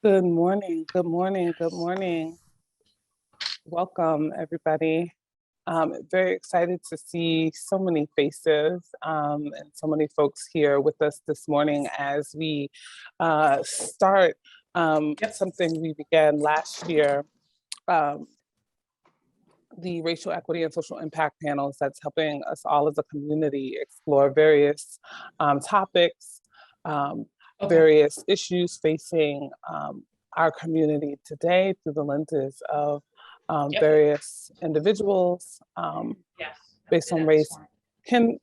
Good morning, good morning, good morning. Welcome, everybody. Very excited to see so many faces and so many folks here with us this morning as we start something we began last year, the Racial Equity and Social Impact Panels that's helping us all as a community explore various topics, various issues facing our community today through the lenses of various individuals based on race. Can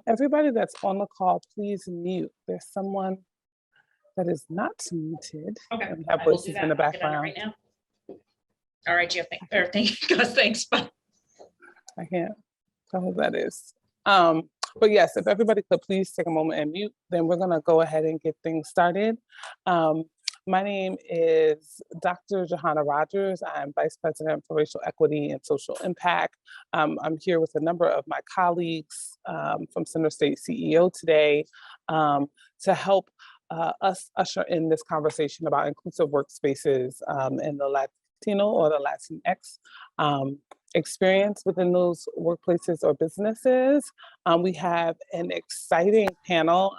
everybody that's on the call please mute? There's someone that is not muted. Okay, and we have voices in the background. right now. All right, Jeff. Thank you, guys. Thanks. Bye. I can't tell who that is. But yes, if everybody could please take a moment and mute, then we're gonna go ahead and get things started. My name is Dr. Johanna Rogers. I'm Vice President for Racial Equity and Social Impact. I'm here with a number of my colleagues from Center State CEO today to help us usher in this conversation about inclusive workspaces in the Latino or the Latinx experience within those workplaces or businesses. We have an exciting panel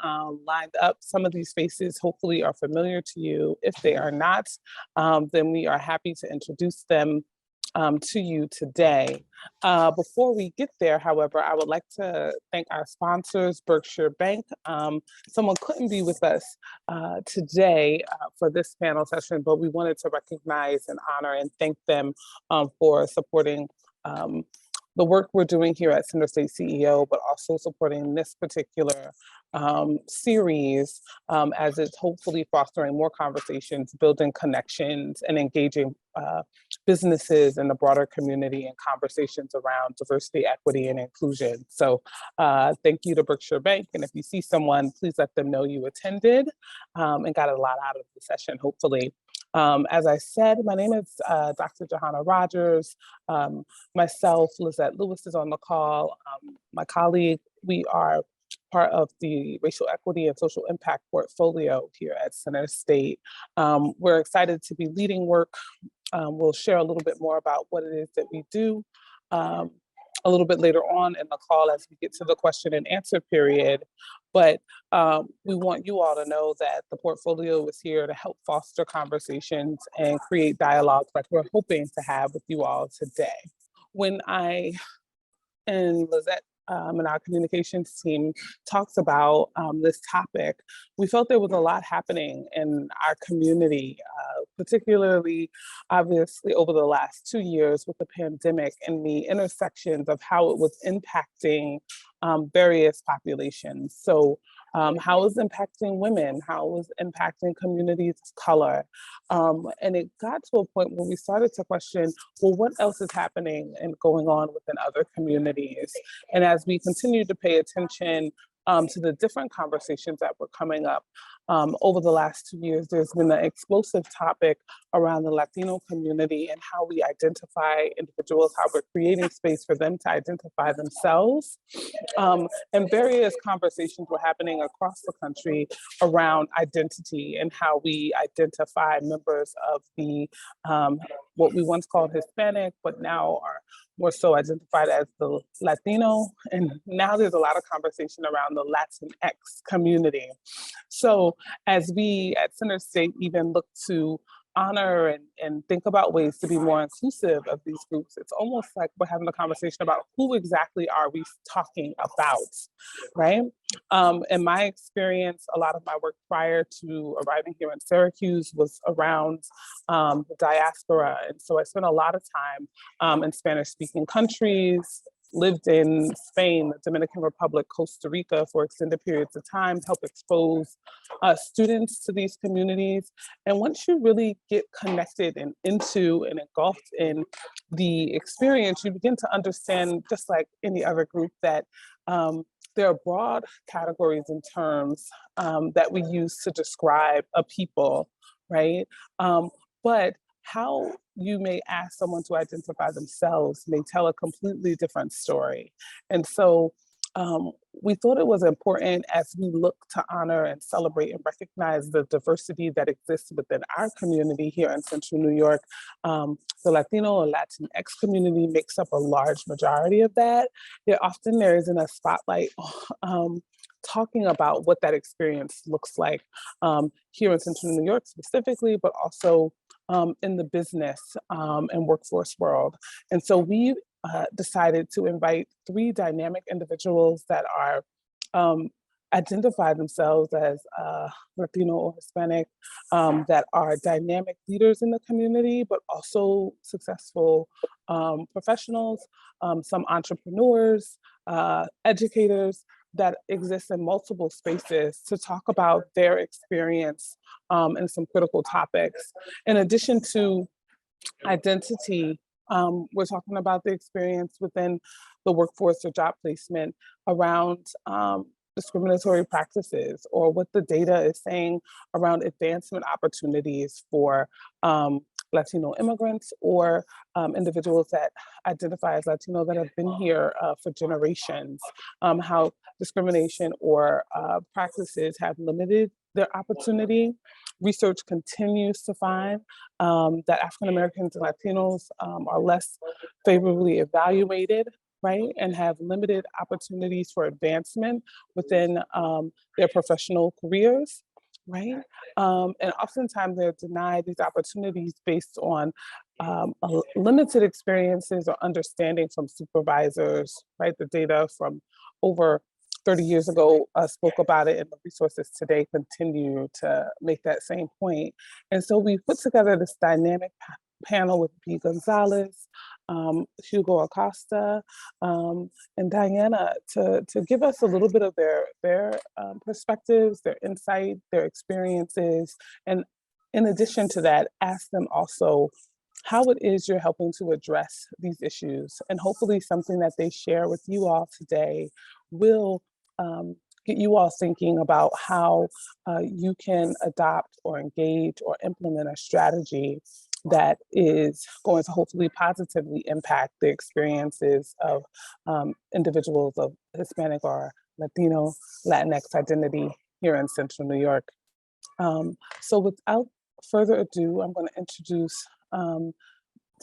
lined up. Some of these faces hopefully are familiar to you. If they are not, then we are happy to introduce them to you today. Before we get there, however, I would like to thank our sponsors, Berkshire Bank. Someone couldn't be with us today for this panel session, but we wanted to recognize and honor and thank them for supporting the work we're doing here at Center State CEO, but also supporting this particular series as it's hopefully fostering more conversations, building connections, and engaging businesses and the broader community in conversations around diversity, equity, and inclusion. So thank you to Berkshire Bank. And if you see someone, please let them know you attended and got a lot out of the session, hopefully. As I said, my name is Dr. Johanna Rogers. Myself, Lizette Lewis is on the call. My colleague, we are part of the Racial Equity and Social Impact portfolio here at Center State. We're excited to be leading work. We'll share a little bit more about what it is that we do a little bit later on in the call as we get to the question and answer period. But we want you all to know that the portfolio is here to help foster conversations and create dialogues like we're hoping to have with you all today. When I and Lizette and our communications team talks about this topic, we felt there was a lot happening in our community, particularly obviously over the last 2 years with the pandemic and the intersections of how it was impacting various populations. So how is impacting women, how is impacting communities of color. And it got to a point where we started to question, well, what else is happening and going on within other communities? And as we continue to pay attention to the different conversations that were coming up over the last 2 years, there's been an explosive topic around the Latino community and how we identify individuals, how we're creating space for them to identify themselves. And various conversations were happening across the country around identity and how we identify members of the, what we once called Hispanic, but now are more so identified as the Latino. And now there's a lot of conversation around the Latinx community. So as we at Center State even look to honor and think about ways to be more inclusive of these groups, it's almost like we're having a conversation about who exactly are we talking about, right? In my experience, a lot of my work prior to arriving here in Syracuse was around the diaspora. And so I spent a lot of time in Spanish-speaking countries, lived in Spain, the Dominican Republic, Costa Rica for extended periods of time, help expose students to these communities. And once you really get connected and into and engulfed in the experience, you begin to understand, just like any other group, that there are broad categories and terms that we use to describe a people, right? But how you may ask someone to identify themselves may tell a completely different story. And so we thought it was important as we look to honor and celebrate and recognize the diversity that exists within our community here in Central New York. The Latino or Latinx community makes up a large majority of that. Yet often there isn't a spotlight talking about what that experience looks like here in Central New York specifically, but also in the business and workforce world. And so we decided to invite 3 dynamic individuals that are identify themselves as Latino or Hispanic, that are dynamic leaders in the community, but also successful professionals, some entrepreneurs, educators that exist in multiple spaces to talk about their experience and some critical topics. In addition to identity, we're talking about the experience within the workforce or job placement around discriminatory practices, or what the data is saying around advancement opportunities for Latino immigrants or individuals that identify as Latino that have been here for generations, how discrimination or practices have limited their opportunity. Research continues to find that African Americans and Latinos are less favorably evaluated, right, and have limited opportunities for advancement within their professional careers, right? And oftentimes they're denied these opportunities based on limited experiences or understanding from supervisors, right? The data from over 30 years ago spoke about it, and the resources today continue to make that same point. And so we put together this dynamic panel with B. Gonzalez, Hugo Acosta, and Diana to give us a little bit of their perspectives, their insight, their experiences, and in addition to that, ask them also how it is you're helping to address these issues. And hopefully something that they share with you all today will get you all thinking about how you can adopt or engage or implement a strategy that is going to hopefully positively impact the experiences of individuals of Hispanic or Latino, Latinx identity here in Central New York. So without further ado, I'm going to introduce to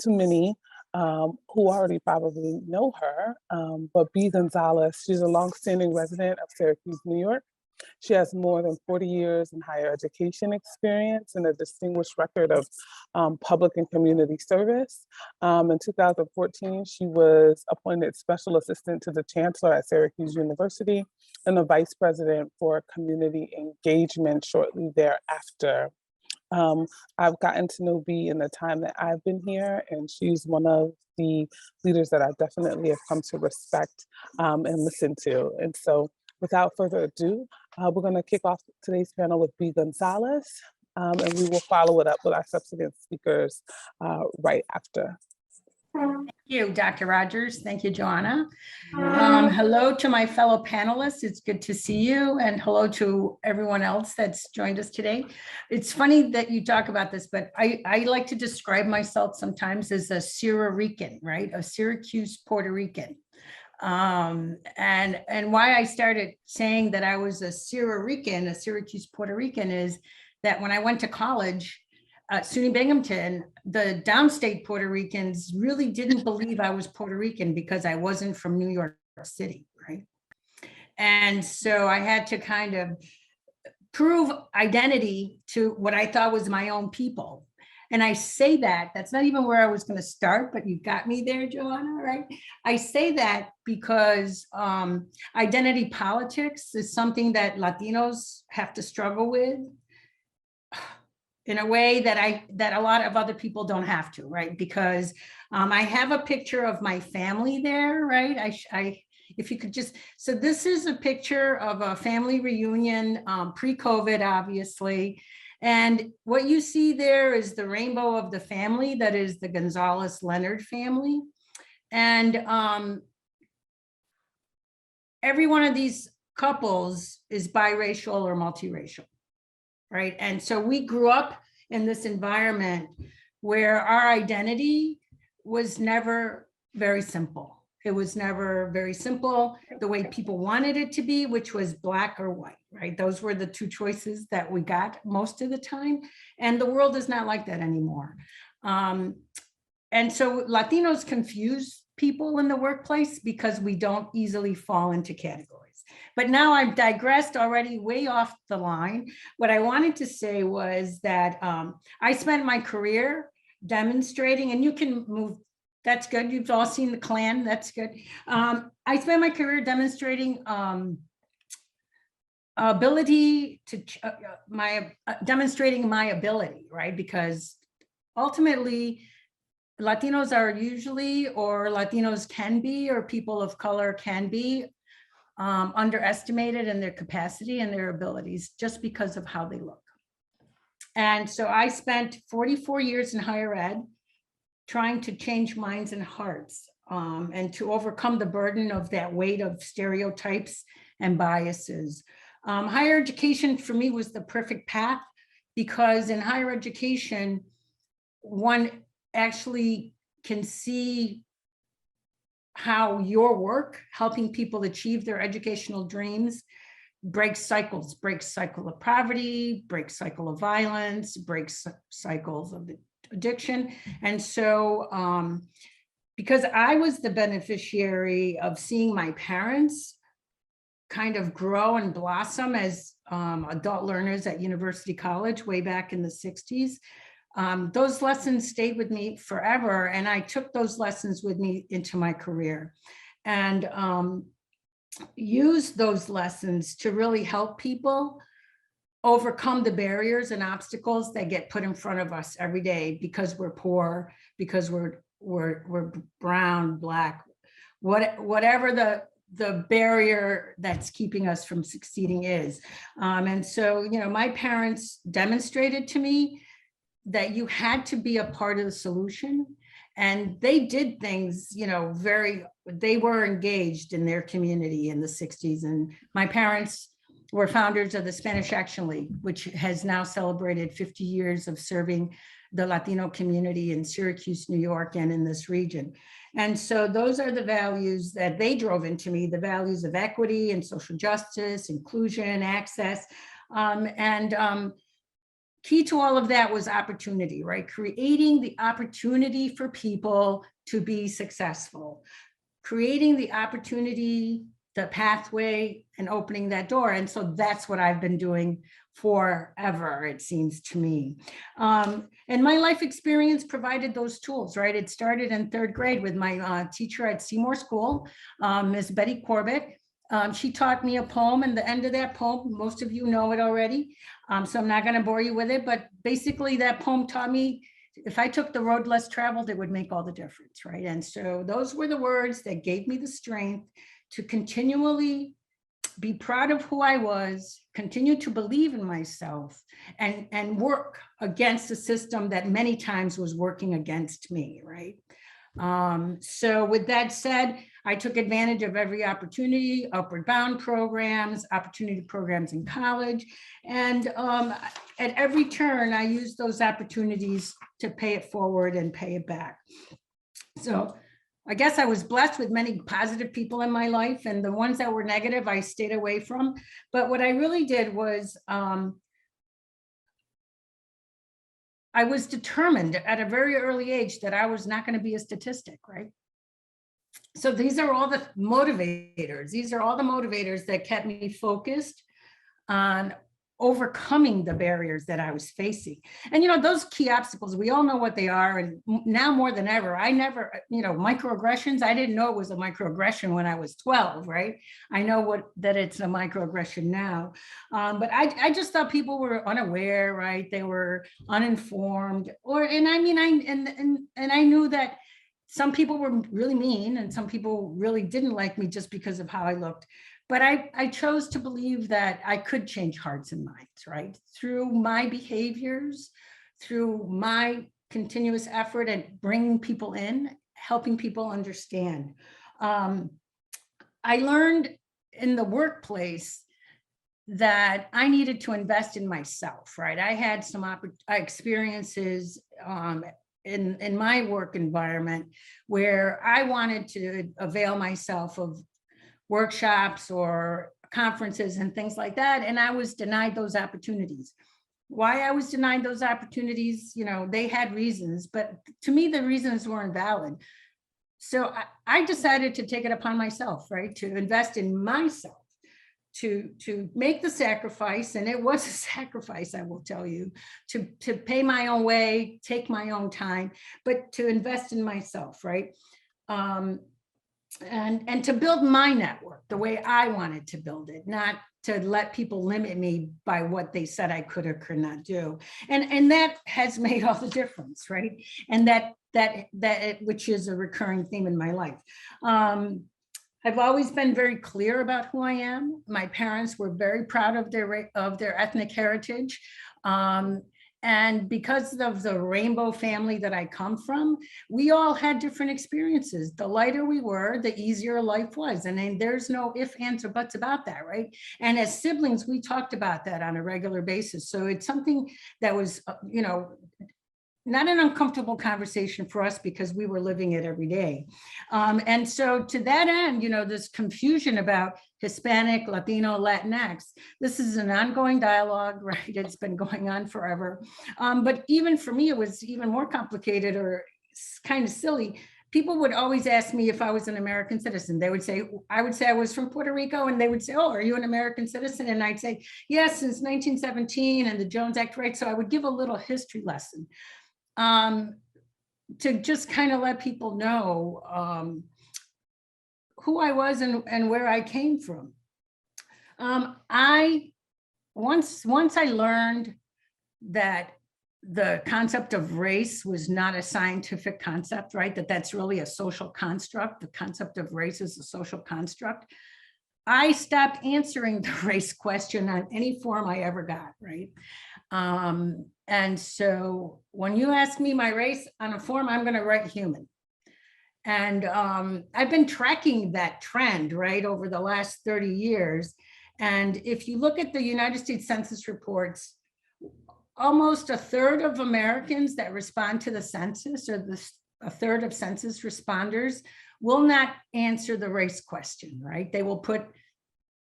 many who already probably know her, but B. Gonzalez, she's a longstanding resident of Syracuse, New York. She has more than 40 years in higher education experience and a distinguished record of public and community service. In 2014, she was appointed Special Assistant to the Chancellor at Syracuse University and the Vice President for Community Engagement shortly thereafter. I've gotten to know B in the time that I've been here, and she's one of the leaders that I definitely have come to respect and listen to. And so without further ado, we're going to kick off today's panel with B. Gonzalez, and we will follow it up with our subsequent speakers right after. Thank you, Dr. Rogers. Thank you, Joanna. Hello to my fellow panelists. It's good to see you, and hello to everyone else that's joined us today. It's funny that you talk about this, but I like to describe myself sometimes as a Syro-Rican, right? A Syracuse Puerto Rican. And why I started saying that I was a Syro-Rican, a Syracuse Puerto Rican, is that when I went to college at SUNY Binghamton, the downstate Puerto Ricans really didn't believe I was Puerto Rican because I wasn't from New York City, right? And so I had to kind of prove identity to what I thought was my own people. And I say that, that's not even where I was going to start, but you got me there, Joanna, right? I say that because identity politics is something that Latinos have to struggle with in a way that a lot of other people don't have to, right? Because I have a picture of my family there, right? If you could just, so this is a picture of a family reunion, pre-COVID, obviously. And what you see there is the rainbow of the family, that is the Gonzalez-Leonard family. And every one of these couples is biracial or multiracial, right? And so we grew up in this environment where our identity was never very simple. It was never very simple, the way people wanted it to be, which was black or white, right? Those were the two choices that we got most of the time. And the world is not like that anymore. And so Latinos confuse people in the workplace because we don't easily fall into categories. But now I've digressed already way off the line. What I wanted to say was that I spent my career demonstrating, and you can move, that's good. You've all seen the Klan, that's good. I spent my career demonstrating ability to, demonstrating my ability, right? Because ultimately, Latinos are usually, or Latinos can be, or people of color can be underestimated in their capacity and their abilities just because of how they look. And so I spent 44 years in higher ed trying to change minds and hearts and to overcome the burden of that weight of stereotypes and biases. Higher education for me was the perfect path because in higher education, one actually can see how your work helping people achieve their educational dreams breaks cycles, breaks cycle of poverty, breaks cycle of violence, breaks cycles of addiction. And so because I was the beneficiary of seeing my parents kind of grow and blossom as adult learners at University College way back in the 60s, those lessons stayed with me forever. And I took those lessons with me into my career and used those lessons to really help people overcome the barriers and obstacles that get put in front of us every day because we're poor, because we're brown, black, whatever the barrier that's keeping us from succeeding is. And so, you know, my parents demonstrated to me that you had to be a part of the solution. And they did things, you know, they were engaged in their community in the 60s. And my parents were founders of the Spanish Action League, which has now celebrated 50 years of serving the Latino community in Syracuse, New York, and in this region. And so those are the values that they drove into me, the values of equity and social justice, inclusion, access, key to all of that was opportunity, right? Creating the opportunity for people to be successful, creating the opportunity, the pathway, and opening that door. And so that's what I've been doing forever, it seems to me. And my life experience provided those tools, right? It started in 3rd grade with my teacher at Seymour School, Miss Betty Corbett. She taught me a poem, and the end of that poem, most of you know it already, so I'm not going to bore you with it, but basically that poem taught me if I took the road less traveled, it would make all the difference, right? And so those were the words that gave me the strength to continually be proud of who I was, continue to believe in myself, and work against a system that many times was working against me, right? So with that said, I took advantage of every opportunity, upward bound programs, opportunity programs in college. And at every turn, I used those opportunities to pay it forward and pay it back. So I guess I was blessed with many positive people in my life, and the ones that were negative, I stayed away from. But what I really did was I was determined at a very early age that I was not going to be a statistic, right? So these are all the motivators. These are all the motivators that kept me focused on overcoming the barriers that I was facing. And, you know, those key obstacles, we all know what they are. And now more than ever, I never, you know, microaggressions, I didn't know it was a microaggression when I was 12, right? I know that it's a microaggression now. But I just thought people were unaware, right? They were uninformed, and I knew that some people were really mean and some people really didn't like me just because of how I looked. But I chose to believe that I could change hearts and minds, right? Through my behaviors, through my continuous effort at bringing people in, helping people understand. I learned in the workplace that I needed to invest in myself, right? I had some experiences in my work environment where I wanted to avail myself of workshops or conferences and things like that, and I was denied those opportunities. Why I was denied those opportunities, you know, they had reasons, but to me, the reasons weren't valid. So I decided to take it upon myself, right, to invest in myself, to make the sacrifice, and it was a sacrifice, I will tell you, to pay my own way, take my own time, but to invest in myself, right? And to build my network the way I wanted to build it, not to let people limit me by what they said I could or could not do. And that has made all the difference, right? And that which is a recurring theme in my life. I've always been very clear about who I am. My parents were very proud of their ethnic heritage. And because of the rainbow family that I come from, we all had different experiences. The lighter we were, the easier life was. And then there's no ifs, ands, or buts about that, right? And as siblings, we talked about that on a regular basis. So it's something that was, you know, not an uncomfortable conversation for us because we were living it every day. And so to that end, you know, this confusion about Hispanic, Latino, Latinx, this is an ongoing dialogue, right? It's been going on forever. But even for me, it was even more complicated or kind of silly. People would always ask me if I was an American citizen. They would say, I would say I was from Puerto Rico, and they would say, oh, are you an American citizen? And I'd say, yes, since 1917 and the Jones Act, right? So I would give a little history lesson. To just kind of let people know who I was and where I came from. Once I learned that the concept of race was not a scientific concept, right? That's really a social construct. The concept of race is a social construct. I stopped answering the race question on any form I ever got, right? And so when you ask me my race on a form, I'm going to write human. And I've been tracking that trend, right, over the last 30 years. And if you look at the United States Census reports, almost a third of Americans that respond to the census, or a third of census responders, will not answer the race question, right? They will put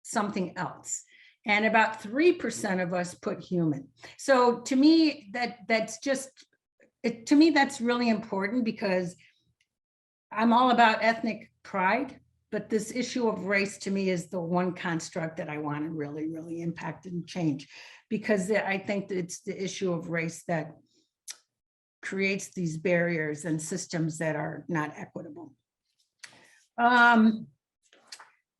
something else. And about 3% of us put human. So to me, that's really important, because I'm all about ethnic pride, but this issue of race to me is the one construct that I want to really, really impact and change, because I think that it's the issue of race that creates these barriers and systems that are not equitable.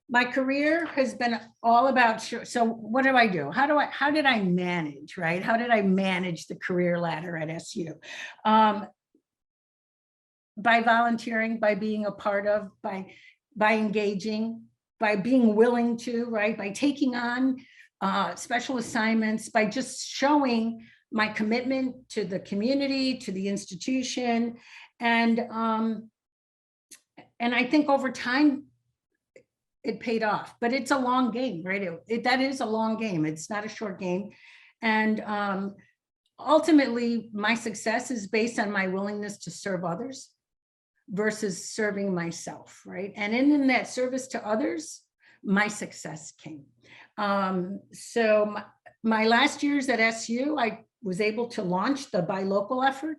My career has been all about, so what do I do? How did I manage, right? How did I manage the career ladder at SU? By volunteering, by being a part of, by engaging, by being willing to, right? By taking on special assignments, by just showing my commitment to the community, to the institution. And I think over time, it paid off, but it's a long game, right? That is a long game. It's not a short game. And ultimately, my success is based on my willingness to serve others versus serving myself, right? And in that service to others, my success came. So my last years at SU, I was able to launch the Buy Local effort,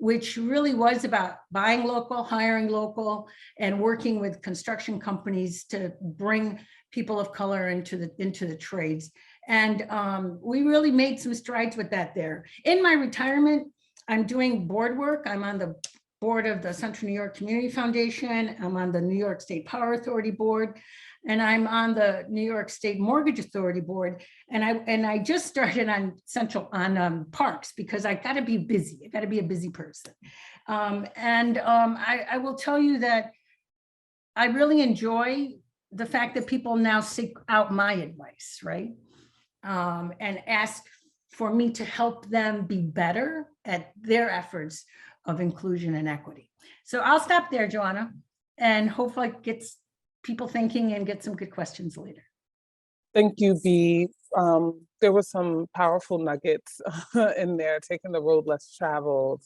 which really was about buying local, hiring local, and working with construction companies to bring people of color into the trades. And we really made some strides with that there. In my retirement, I'm doing board work. I'm on the board of the Central New York Community Foundation. I'm on the New York State Power Authority board, and I'm on the New York State Mortgage Authority board. And I just started on parks, because I got to be busy. I got to be a busy person. I will tell you that I really enjoy the fact that people now seek out my advice, right? And ask for me to help them be better at their efforts of inclusion and equity. So I'll stop there, Joanna, and hopefully it gets people thinking and get some good questions later. Thank you, Bee. There were some powerful nuggets in there, taking the road less traveled,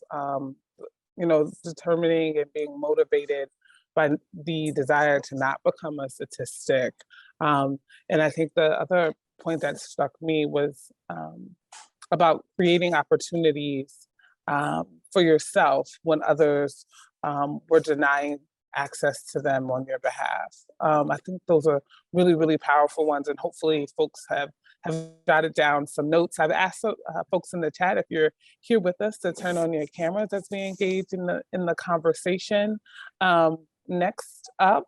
determining and being motivated by the desire to not become a statistic. And I think the other point that struck me was about creating opportunities for yourself when others were denying access to them on your behalf. I think those are really, really powerful ones, and hopefully folks have jotted down some notes. I've asked folks in the chat, if you're here with us, to turn on your cameras as we engage in the conversation. Next up,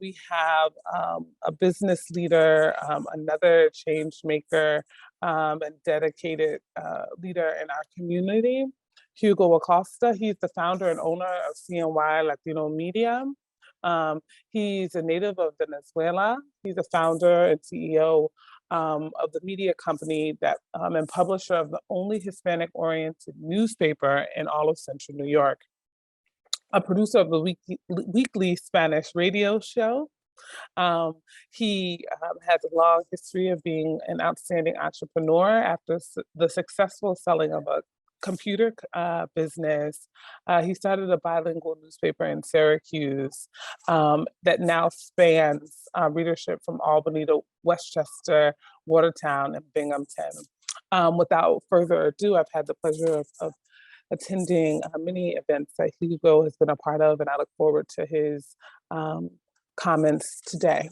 we have a business leader, another change maker, and dedicated leader in our community, Hugo Acosta. He's the founder and owner of CNY Latino Media. He's a native of Venezuela. He's the founder and CEO of the media company that and publisher of the only Hispanic-oriented newspaper in all of Central New York. A producer of the weekly Spanish radio show. He has a long history of being an outstanding entrepreneur after the successful selling of a computer business. He started a bilingual newspaper in Syracuse that now spans readership from Albany to Rochester, Watertown, and Binghamton. Without further ado, I've had the pleasure of attending many events that Hugo has been a part of, and I look forward to his comments today.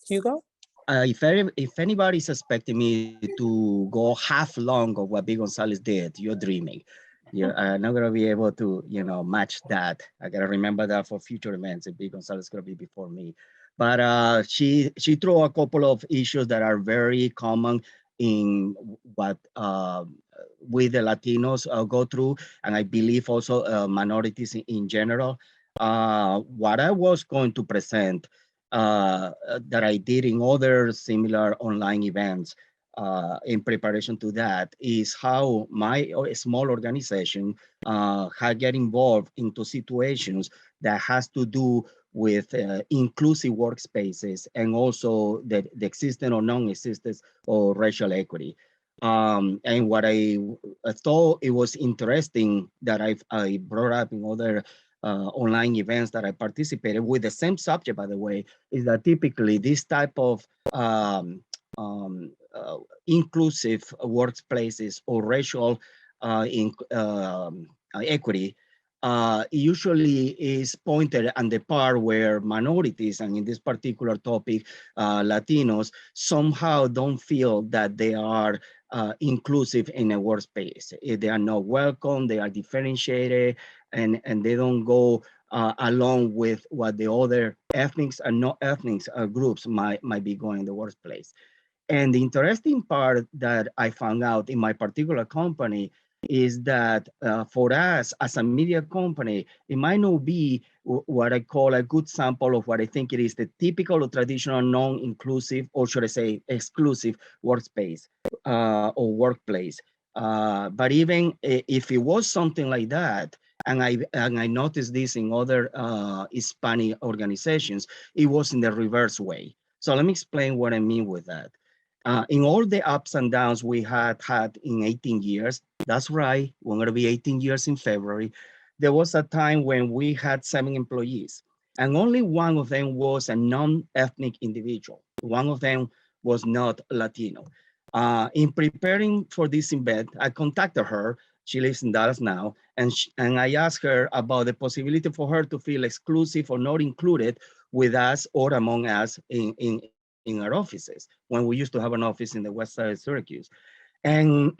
Hugo? If anybody's expecting me to go half long of what B. Gonzalez did, you're dreaming. You're not gonna be able to, match that. I gotta remember that for future events. If B. Gonzalez is gonna be before me. But she threw a couple of issues that are very common in what we the Latinos go through, and I believe also minorities in general. What I was going to present that I did in other similar online events in preparation to that is how my small organization had get involved into situations that has to do with inclusive workspaces and also the existence or non-existence of racial equity. And what I thought it was interesting that I brought up in other online events that I participated with the same subject, by the way, is that typically this type of inclusive workplaces or racial equity usually is pointed on the part where minorities, and in this particular topic, Latinos, somehow don't feel that they are inclusive in a workspace. They are not welcome, they are differentiated, and they don't go along with what the other ethnics and not ethnics groups might be going in the workplace. And the interesting part that I found out in my particular company is that for us as a media company, it might not be what I call a good sample of what I think it is the typical or traditional non-inclusive, or should I say exclusive workspace or workplace. But even if it was something like that, and I noticed this in other Hispanic organizations, it was in the reverse way. So let me explain what I mean with that. In all the ups and downs we had in 18 years, that's right, we're going to be 18 years in February, there was a time when we had 7 employees, and only one of them was a non-ethnic individual. One of them was not Latino. In preparing for this event, I contacted her. She lives in Dallas now, and I asked her about the possibility for her to feel exclusive or not included with us or among us in our offices when we used to have an office in the west side of Syracuse. And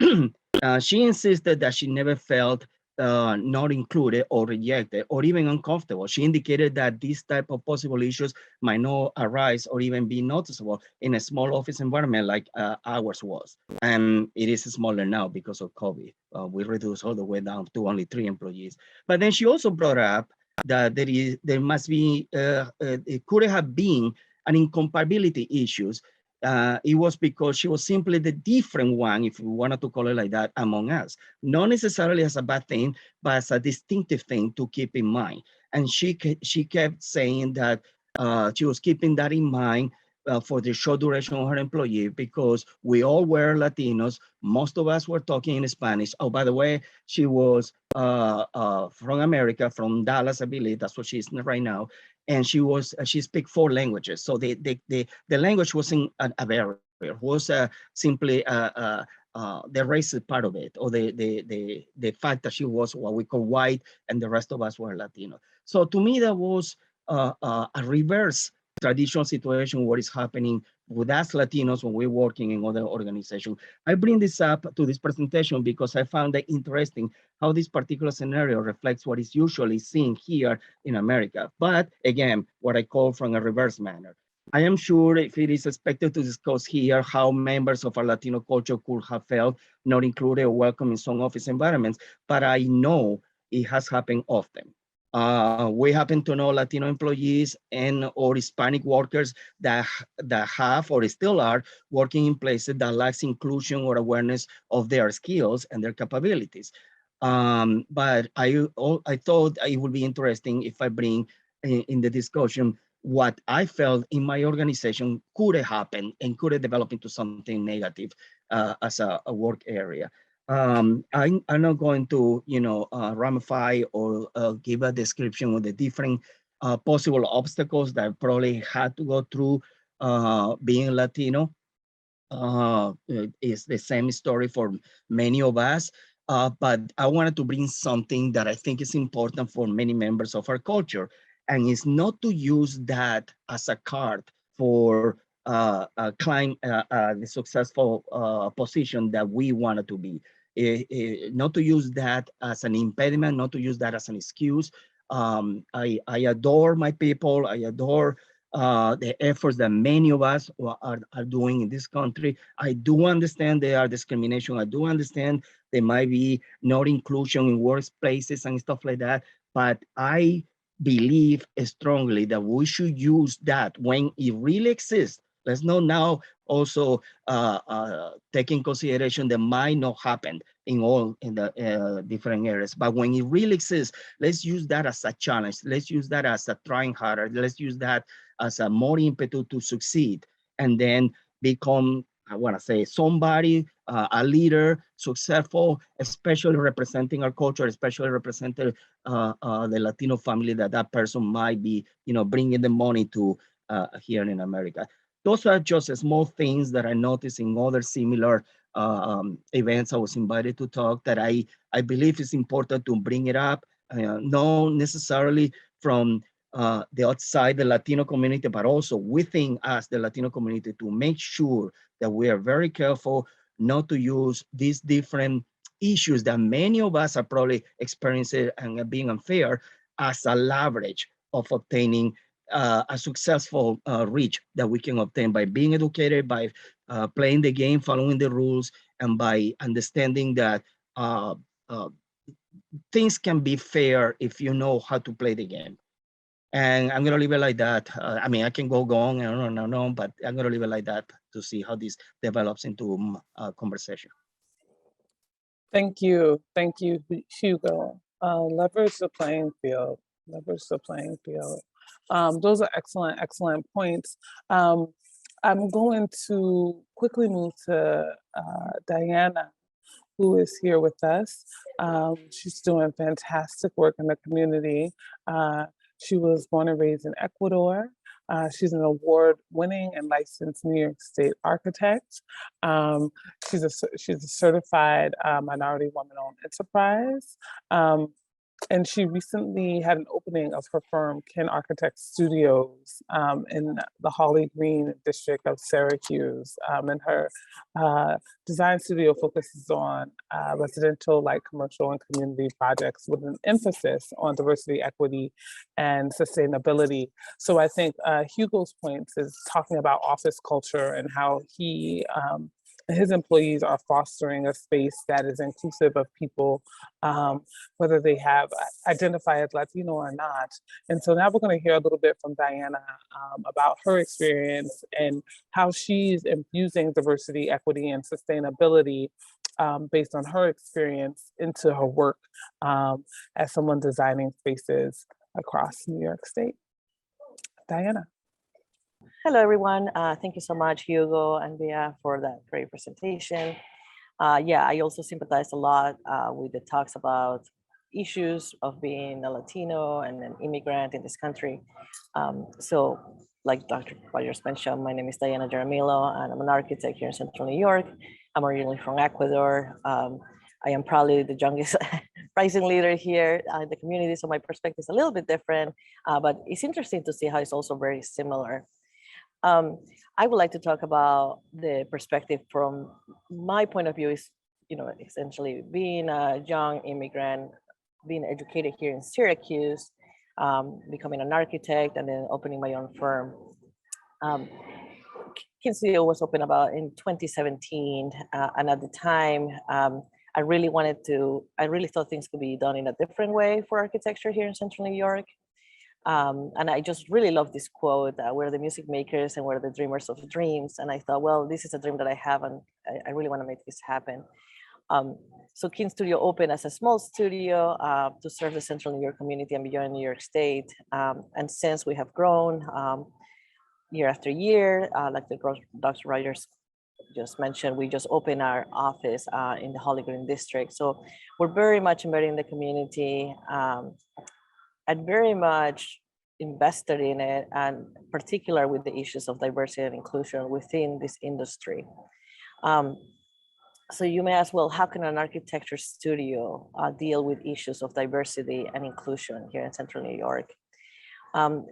she insisted that she never felt not included or rejected or even uncomfortable. She indicated that these type of possible issues might not arise or even be noticeable in a small office environment like ours was. And it is smaller now because of COVID. We reduced all the way down to only 3 employees. But then she also brought up that there must be, it could have been an incompatibility issues. It was because she was simply the different one, if we wanted to call it like that, among us. Not necessarily as a bad thing, but as a distinctive thing to keep in mind. And she kept saying that she was keeping that in mind for the short duration of her employee because we all were Latinos. Most of us were talking in Spanish. Oh, by the way, she was from America, from Dallas, I believe. That's what she's right now. And she speaks 4 languages. So the language wasn't a barrier. It was simply the racist part of it, or the fact that she was what we call white and the rest of us were Latino. So to me, that was a reverse traditional situation, what is happening with us Latinos when we're working in other organizations. I bring this up to this presentation because I found it interesting how this particular scenario reflects what is usually seen here in America. But again, what I call from a reverse manner. I am sure if it is expected to discuss here how members of our Latino culture could have felt not included or welcome in some office environments, but I know it has happened often. We happen to know Latino employees and or Hispanic workers that have or still are working in places that lacks inclusion or awareness of their skills and their capabilities. But I thought it would be interesting if I bring in the discussion what I felt in my organization could have happened and could have developed into something negative as a work area. I'm not going to, ramify or give a description of the different possible obstacles that I probably had to go through being Latino. It's the same story for many of us, but I wanted to bring something that I think is important for many members of our culture, and it's not to use that as a card for climb the successful position that we wanted to be. Not to use that as an impediment, not to use that as an excuse. I adore my people. I adore the efforts that many of us are doing in this country. I do understand there are discrimination. I do understand there might be not inclusion in workplaces and stuff like that. But I believe strongly that we should use that when it really exists. Let's not now also take in consideration that might not happen in the different areas. But when it really exists, let's use that as a challenge. Let's use that as a trying harder. Let's use that as a more impetus to succeed, and then become, I want to say, somebody, a leader, successful, especially representing our culture, especially representing the Latino family that person might be, bringing the money to here in America. Those are just small things that I noticed in other similar events I was invited to talk that I believe is important to bring it up, not necessarily from the outside the Latino community, but also within us, the Latino community, to make sure that we are very careful not to use these different issues that many of us are probably experiencing and being unfair as a leverage of obtaining a successful reach that we can obtain by being educated, by playing the game, following the rules, and by understanding that things can be fair if you know how to play the game. And I'm gonna leave it like that. I mean, I can go on and on, but I'm gonna leave it like that to see how this develops into a conversation. Thank you, Hugo. Leverage the playing field. Leverage the playing field. Those are excellent points. I'm going to quickly move to Diana, who is here with us. She's doing fantastic work in the community. She was born and raised in Ecuador. She's an award-winning and licensed New York State architect. She's a certified minority woman-owned enterprise. And she recently had an opening of her firm, Ken Architect Studios, in the Holly Green district of Syracuse. And her design studio focuses on residential, light commercial, and community projects with an emphasis on diversity, equity, and sustainability. So I think Hugo's points is talking about office culture and how his employees are fostering a space that is inclusive of people, whether they have identify as Latino or not. And so now we're going to hear a little bit from Diana about her experience and how she's infusing diversity, equity, and sustainability based on her experience into her work as someone designing spaces across New York State. Diana. Hello, everyone. Thank you so much, Hugo and Bea, for that great presentation. Yeah, I also sympathize a lot with the talks about issues of being a Latino and an immigrant in this country. So like Dr. Rogers mentioned, my name is Diana Deramillo, and I'm an architect here in Central New York. I'm originally from Ecuador. I am probably the youngest rising leader here in the community, so my perspective is a little bit different, but it's interesting to see how it's also very similar. I would like to talk about the perspective from my point of view is, essentially being a young immigrant, being educated here in Syracuse, becoming an architect, and then opening my own firm. Kin Studio was opened about in 2017, and at the time, I really thought things could be done in a different way for architecture here in Central New York. And I just really love this quote, we're the music makers and we're the dreamers of dreams. And I thought, well, this is a dream that I have, and I really want to make this happen. So Kin Studio opened as a small studio to serve the Central New York community and beyond New York State. And since we have grown year after year, like Dr. Rogers just mentioned, we just opened our office in the Holly Green district. So we're very much embedded in the community and very much invested in it, and particular with the issues of diversity and inclusion within this industry. So you may ask, well, how can an architecture studio deal with issues of diversity and inclusion here in Central New York? And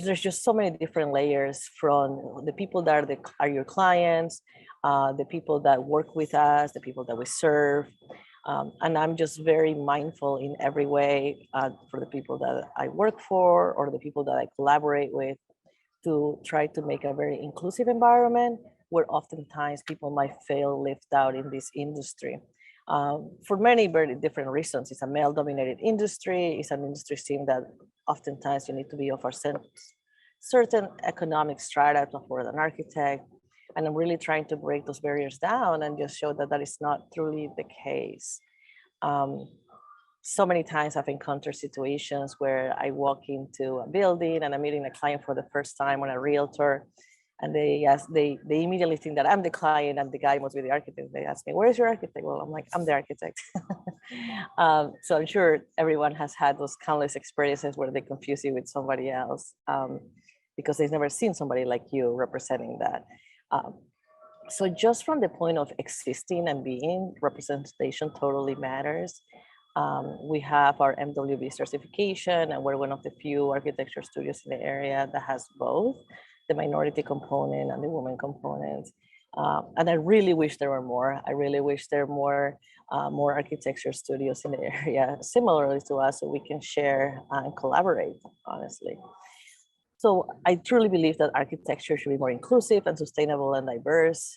there's just so many different layers, from the people that are your clients, the people that work with us, the people that we serve. And I'm just very mindful in every way for the people that I work for or the people that I collaborate with, to try to make a very inclusive environment where oftentimes people might feel left out in this industry. For many very different reasons. It's a male-dominated industry. It's an industry scene that oftentimes you need to be of a certain economic strata to afford an architect. And I'm really trying to break those barriers down and just show that that is not truly the case. So many times I've encountered situations where I walk into a building and I'm meeting a client for the first time, or a realtor, and they immediately think that I'm the client and the guy must be the architect. They ask me, where's your architect? Well, I'm like, I'm the architect. So I'm sure everyone has had those countless experiences where they confuse you with somebody else because they've never seen somebody like you representing that. So just from the point of existing and being, representation totally matters. We have our MWB certification, and we're one of the few architecture studios in the area that has both the minority component and the women component. And I really wish there were more. I really wish there were more architecture studios in the area similarly to us, so we can share and collaborate, honestly. So I truly believe that architecture should be more inclusive and sustainable and diverse.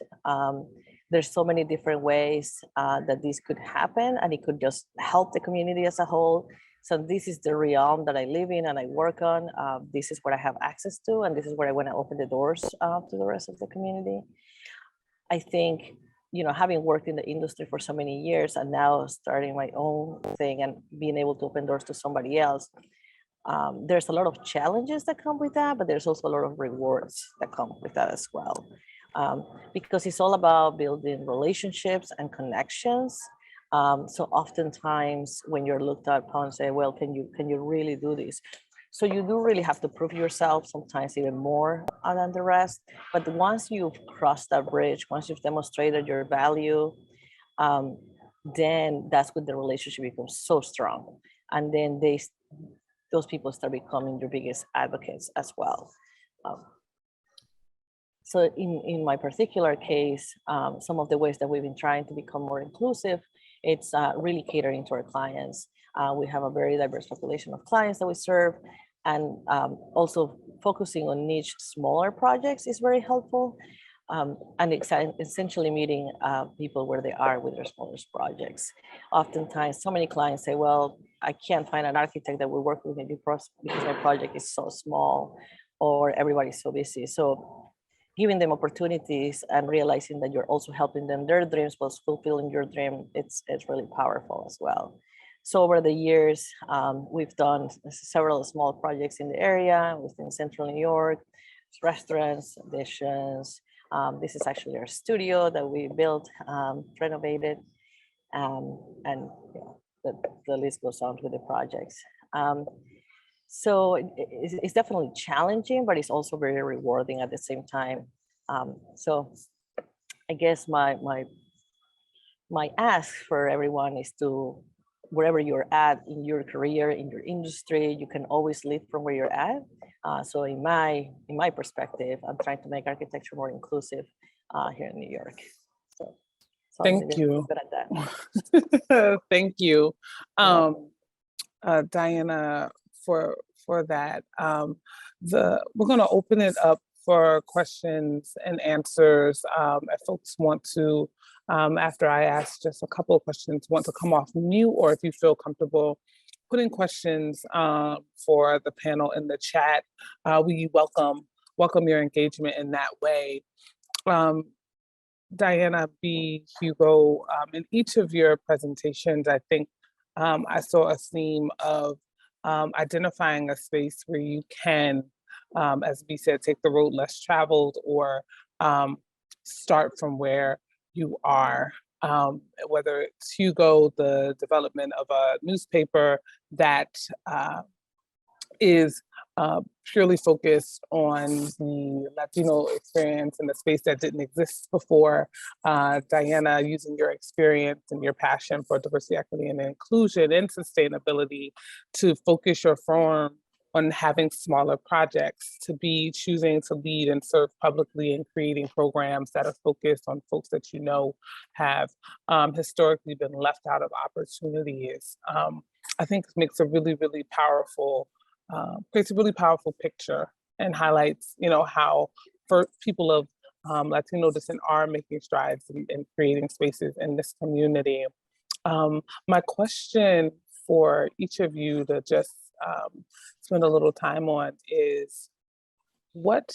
There's so many different ways that this could happen, and it could just help the community as a whole. So this is the realm that I live in and I work on. This is what I have access to, and this is where I want to open the doors to the rest of the community. I think, having worked in the industry for so many years and now starting my own thing and being able to open doors to somebody else, there's a lot of challenges that come with that, but there's also a lot of rewards that come with that as well. Because it's all about building relationships and connections. So oftentimes when you're looked upon, say, well, can you really do this? So you do really have to prove yourself, sometimes even more than the rest. But once you've crossed that bridge, once you've demonstrated your value, then that's when the relationship becomes so strong. And then those people start becoming your biggest advocates as well. So in my particular case, some of the ways that we've been trying to become more inclusive, it's really catering to our clients. We have a very diverse population of clients that we serve, and also focusing on niche smaller projects is very helpful. And essentially meeting people where they are with their smallest projects. Oftentimes, so many clients say, well, I can't find an architect that will work with me because my project is so small, or everybody's so busy. So giving them opportunities and realizing that you're also helping them their dreams while fulfilling your dream, it's really powerful as well. So over the years, we've done several small projects in the area within Central New York, restaurants, additions. This is actually our studio that we built, renovated, and you know, the list goes on with the projects. So it's definitely challenging, but it's also very rewarding at the same time. So I guess my ask for everyone is to, wherever you're at in your career, in your industry, you can always lead from where you're at. So in my perspective, I'm trying to make architecture more inclusive here in New York. So I'll Thank leave it you. at that. Thank you, welcome. Diana, for that. We're going to open it up for questions and answers. If folks want to, after I ask just a couple of questions, want to come off mute, or if you feel comfortable putting questions for the panel in the chat, we welcome your engagement in that way. Diana, B, Hugo, in each of your presentations, I think I saw a theme of identifying a space where you can, as B said, take the road less traveled, or start from where you are. Whether it's Hugo, the development of a newspaper that is purely focused on the Latino experience in the space that didn't exist before. Diana, using your experience and your passion for diversity, equity, and inclusion and sustainability to focus your firm on having smaller projects, to be choosing to lead and serve publicly and creating programs that are focused on folks that you know have historically been left out of opportunities. I think makes a really, really powerful, creates a really powerful picture and highlights, you know, how for people of Latino descent are making strides in creating spaces in this community. My question for each of you to just spend a little time on is, what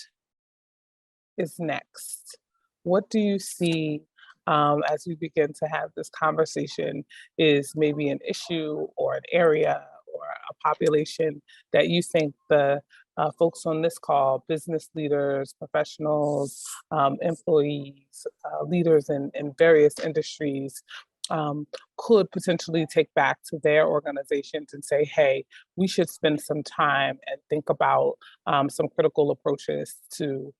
is next? What do you see as we begin to have this conversation is maybe an issue or an area or a population that you think the folks on this call, business leaders, professionals, employees, leaders in various industries, could potentially take back to their organizations and say, hey, we should spend some time and think about some critical approaches to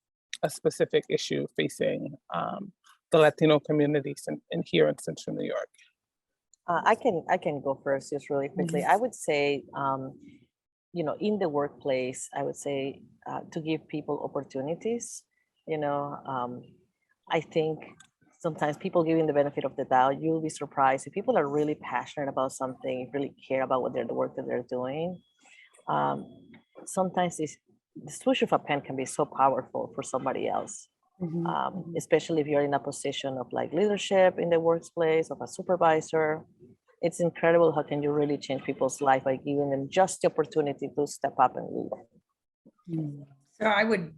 a specific issue facing the Latino communities in here in Central New York? I can go first just really quickly. I would say, you know, in the workplace, I would say to give people opportunities. You know, I think sometimes people giving the benefit of the doubt, you'll be surprised if people are really passionate about something, really care about the work that they're doing. Sometimes the switch of a pen can be so powerful for somebody else. Especially if you're in a position of like leadership in the workplace, of a supervisor. It's incredible how can you really change people's life by giving them just the opportunity to step up and lead. So I would,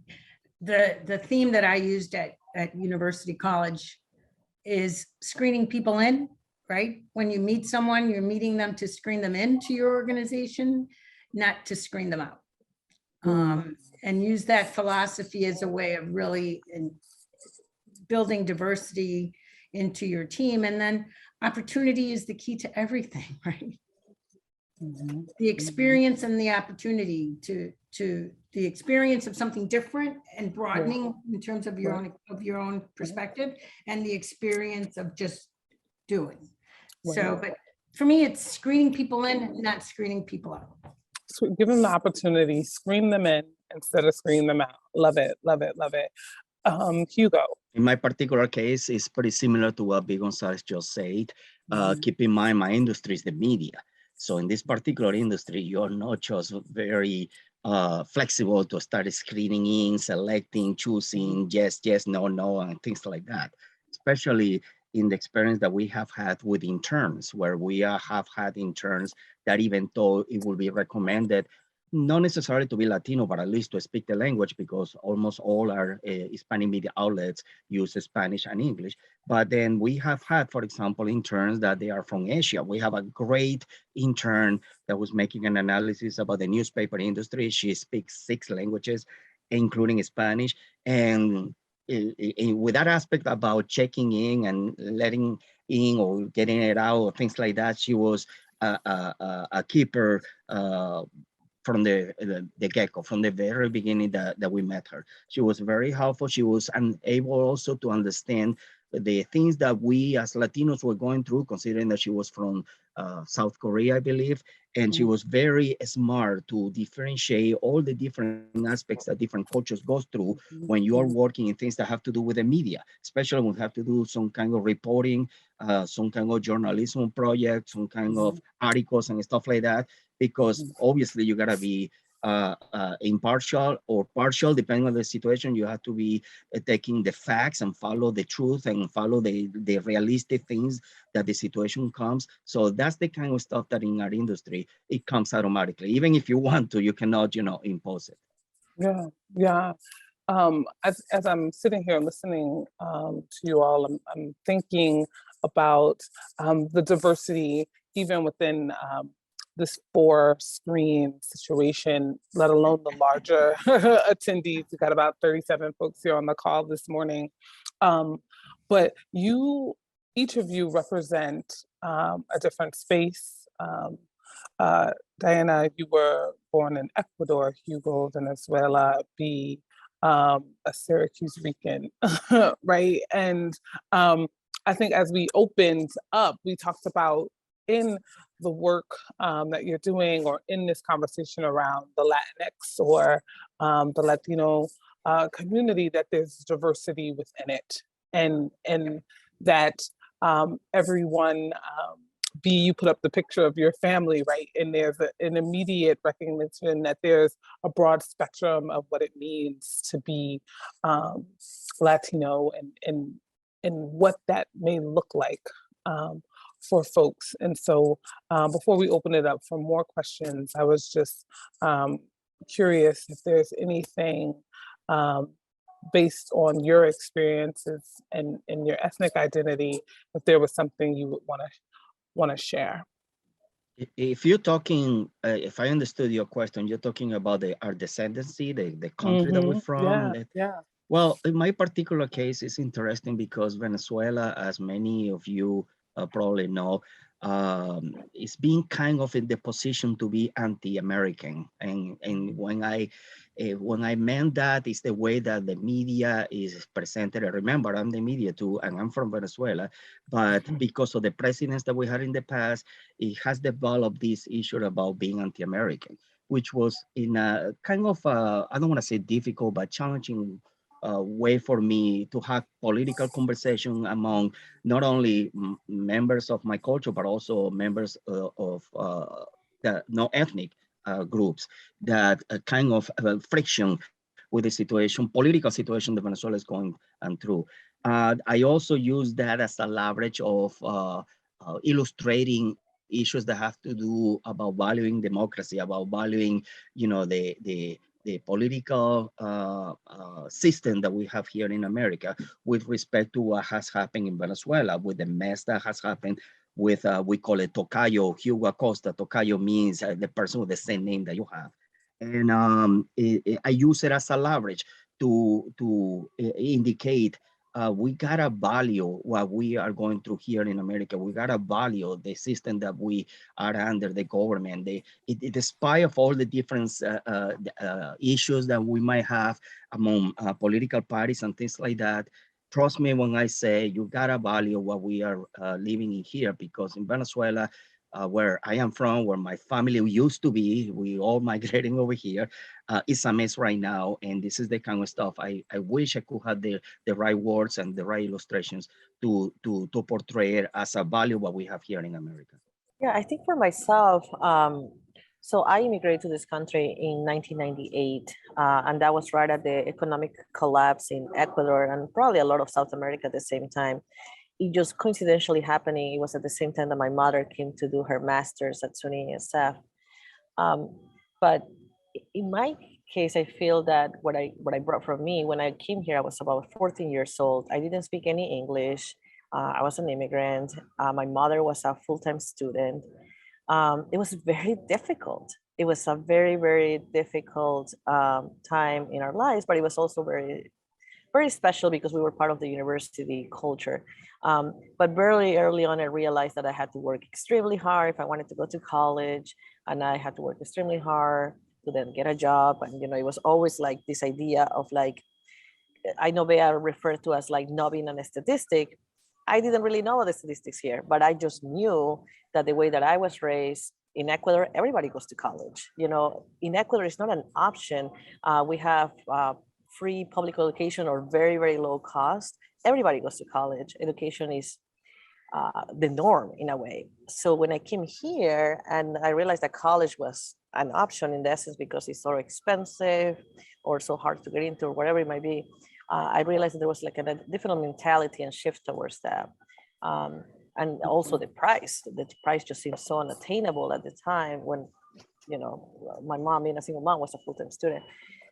the theme that I used at University College is screening people in, right? When you meet someone, you're meeting them to screen them into your organization, not to screen them out. And use that philosophy as a way of really building diversity into your team. And then opportunity is the key to everything, right? The experience and the opportunity to the experience of something different and broadening in terms of your own perspective, and the experience of just doing. So, but for me, it's screening people in, not screening people out. So give them the opportunity, screen them in instead of screen them out. Love it, love it, love it. Hugo. In my particular case, it's pretty similar to what Big Gonzalez just said. Keep in mind, my industry is the media. So in this particular industry, you're not just very flexible to start screening in, selecting, choosing, yes, yes, no, no, and things like that. Especially in the experience that we have had with interns, where we have had interns that even though it will be recommended, not necessarily to be Latino, but at least to speak the language, because almost all our Hispanic media outlets use Spanish and English. But then we have had, for example, interns that they are from Asia. We have a great intern that was making an analysis about the newspaper industry. She speaks 6 languages. including Spanish. And with that aspect about checking in and letting in or getting it out or things like that, she was a keeper from the get-go, from the very beginning that we met her. She was very helpful. She was able also to understand the things that we as Latinos were going through, considering that she was from South Korea, I believe. And she was very smart to differentiate all the different aspects that different cultures goes through when you are working in things that have to do with the media, especially when you have to do some kind of reporting, some kind of journalism project, some kind of articles and stuff like that, because obviously you gotta be impartial or partial, depending on the situation. You have to be taking the facts and follow the truth and follow the realistic things that the situation comes. So that's the kind of stuff that in our industry, it comes automatically. Even if you want to, you cannot, impose it. Yeah, yeah. As I'm sitting here listening to you all, I'm thinking about the diversity even within this 4-screen situation, let alone the larger attendees. We got about 37 folks here on the call this morning. But each of you represent a different space. Diana, you were born in Ecuador, Hugo, Venezuela, B, a Syracuse Rican, right? And I think as we opened up, we talked about in the work that you're doing or in this conversation around the Latinx or the Latino community, that there's diversity within it, and that everyone, B, you put up the picture of your family, right? And there's an immediate recognition that there's a broad spectrum of what it means to be Latino and what that may look like for folks. And so before we open it up for more questions, I was just curious if there's anything based on your experiences and your ethnic identity, if there was something you would want to share. If you're talking, if I understood your question, you're talking about our descendancy, the country that we're from. Yeah. Well, in my particular case, it's interesting because Venezuela, as many of you probably know, is being kind of in the position to be anti-American. And when I meant that, is the way that the media is presented. I remember I'm the media too, and I'm from Venezuela, but because of the presidents that we had in the past, it has developed this issue about being anti-American, which was in a kind of, I don't want to say difficult, but challenging way for me to have political conversation among not only members of my culture, but also members of the no-ethnic groups, that kind of friction with the situation, political situation that Venezuela is going through. I also use that as a leverage of illustrating issues that have to do about valuing democracy, about valuing, the political system that we have here in America with respect to what has happened in Venezuela, with the mess that has happened with, we call it Tocayo, Hugo Acosta. Tocayo means the person with the same name that you have. And I use it as a leverage to indicate we gotta value what we are going through here in America. We gotta value the system that we are under, the government. Despite of all the different issues that we might have among political parties and things like that, trust me when I say you gotta value what we are living in here, because in Venezuela, where I am from, where my family used to be, we all migrating over here. It's a mess right now, and this is the kind of stuff I wish I could have the right words and the right illustrations to portray it as a value what we have here in America. Yeah, I think for myself, so I immigrated to this country in 1998, and that was right at the economic collapse in Ecuador and probably a lot of South America at the same time. It just coincidentally happening. It was at the same time that my mother came to do her master's at SUNY SF. But in my case, I feel that what I brought from me when I came here, I was about 14 years old. I didn't speak any English. I was an immigrant. My mother was a full-time student. It was very difficult. It was a very, very difficult time in our lives, but it was also very, very special because we were part of the university culture. But very early on, I realized that I had to work extremely hard if I wanted to go to college, and I had to work extremely hard to then get a job. And, you know, it was always like this idea of like, I know they are referred to as like not being a statistic. I didn't really know the statistics here, but I just knew that the way that I was raised in Ecuador, everybody goes to college. You know, in Ecuador, it's not an option. We have free public education or very, very low cost. Everybody goes to college. Education is the norm in a way. So when I came here and I realized that college was an option in the essence because it's so expensive or so hard to get into or whatever it might be, I realized that there was like a different mentality and shift towards that. And also the price just seemed so unattainable at the time when, you know, my mom being a single mom was a full-time student.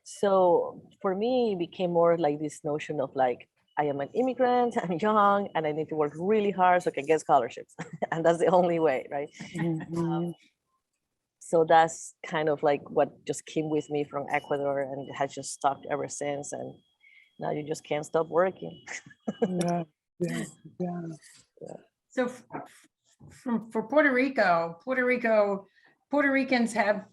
So for me, it became more like this notion of like, I am an immigrant, I'm young, and I need to work really hard so I can get scholarships. And that's the only way, right? So that's kind of like what just came with me from Ecuador and has just stuck ever since. And now you just can't stop working. Yeah, yeah, yeah. So for Puerto Ricans have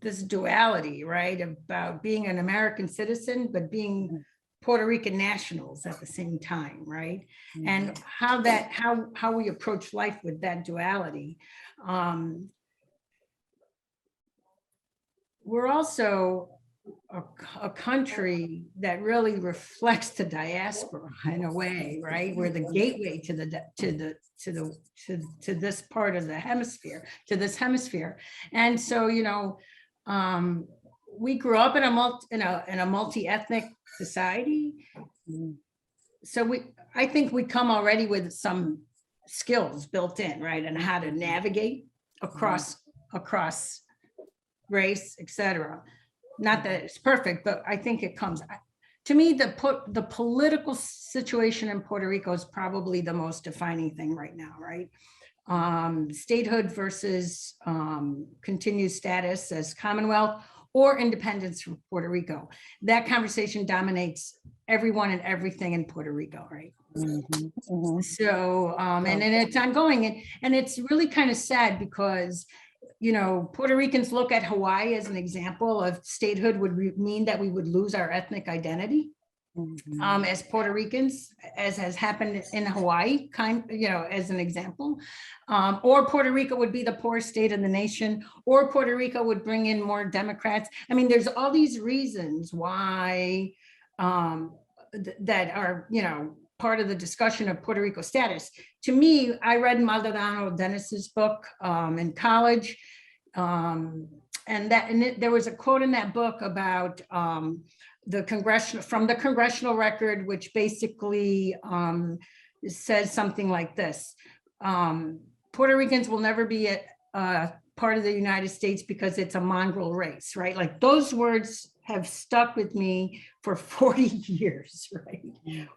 this duality, right? About being an American citizen, but being Puerto Rican nationals at the same time, right? And how we approach life with that duality. We're also a country that really reflects the diaspora in a way, right? We're the gateway to this part of the hemisphere, to this hemisphere. And so, you know, we grew up in a multi-ethnic society. So I think we come already with some skills built in, right? And how to navigate across race, etc. Not that it's perfect, but I think it comes. To me, the political situation in Puerto Rico is probably the most defining thing right now, right? Statehood versus continued status as Commonwealth or independence from Puerto Rico. That conversation dominates everyone and everything in Puerto Rico, right? So, and it's ongoing, and it's really kind of sad because, you know, Puerto Ricans look at Hawaii as an example of statehood would mean that we would lose our ethnic identity as Puerto Ricans, as has happened in Hawaii, as an example. Or Puerto Rico would be the poorest state in the nation, or Puerto Rico would bring in more Democrats. I mean, there's all these reasons why that are, you know, part of the discussion of Puerto Rico status. To me, I read Maldonado Dennis's book in college, and there was a quote in that book about the congressional record, which basically says something like this: Puerto Ricans will never be a part of the United States because it's a mongrel race, right? Like those words have stuck with me for 40 years, right?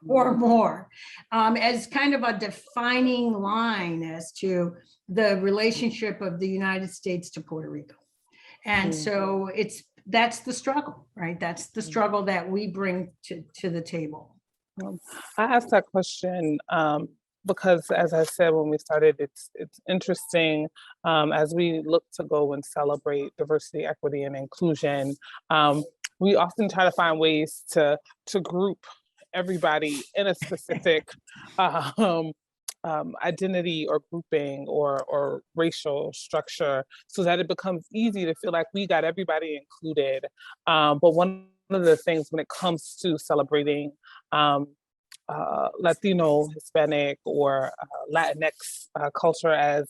Or more, as kind of a defining line as to the relationship of the United States to Puerto Rico. And so that's the struggle, right? That's the struggle that we bring to the table. I asked that question because, as I said when we started, it's interesting as we look to go and celebrate diversity, equity, and inclusion. We often try to find ways to group everybody in a specific identity or grouping or racial structure, so that it becomes easy to feel like we got everybody included. But one of the things when it comes to celebrating Latino, Hispanic, or Latinx culture, as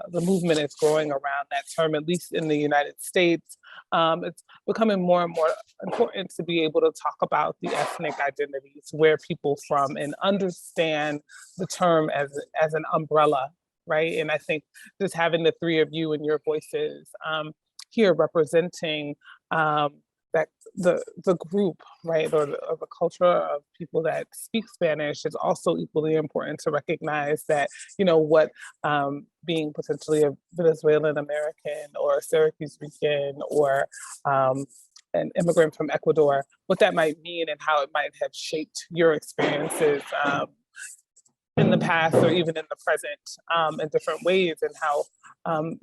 the movement is growing around that term, at least in the United States, it's becoming more and more important to be able to talk about the ethnic identities, where people from, and understand the term as an umbrella, right? And I think just having the three of you and your voices here representing that the group, right, or the culture of people that speak Spanish is also equally important to recognize that, you know, what being potentially a Venezuelan American or a Syracuse Rican or an immigrant from Ecuador, what that might mean and how it might have shaped your experiences in the past or even in the present in different ways, and how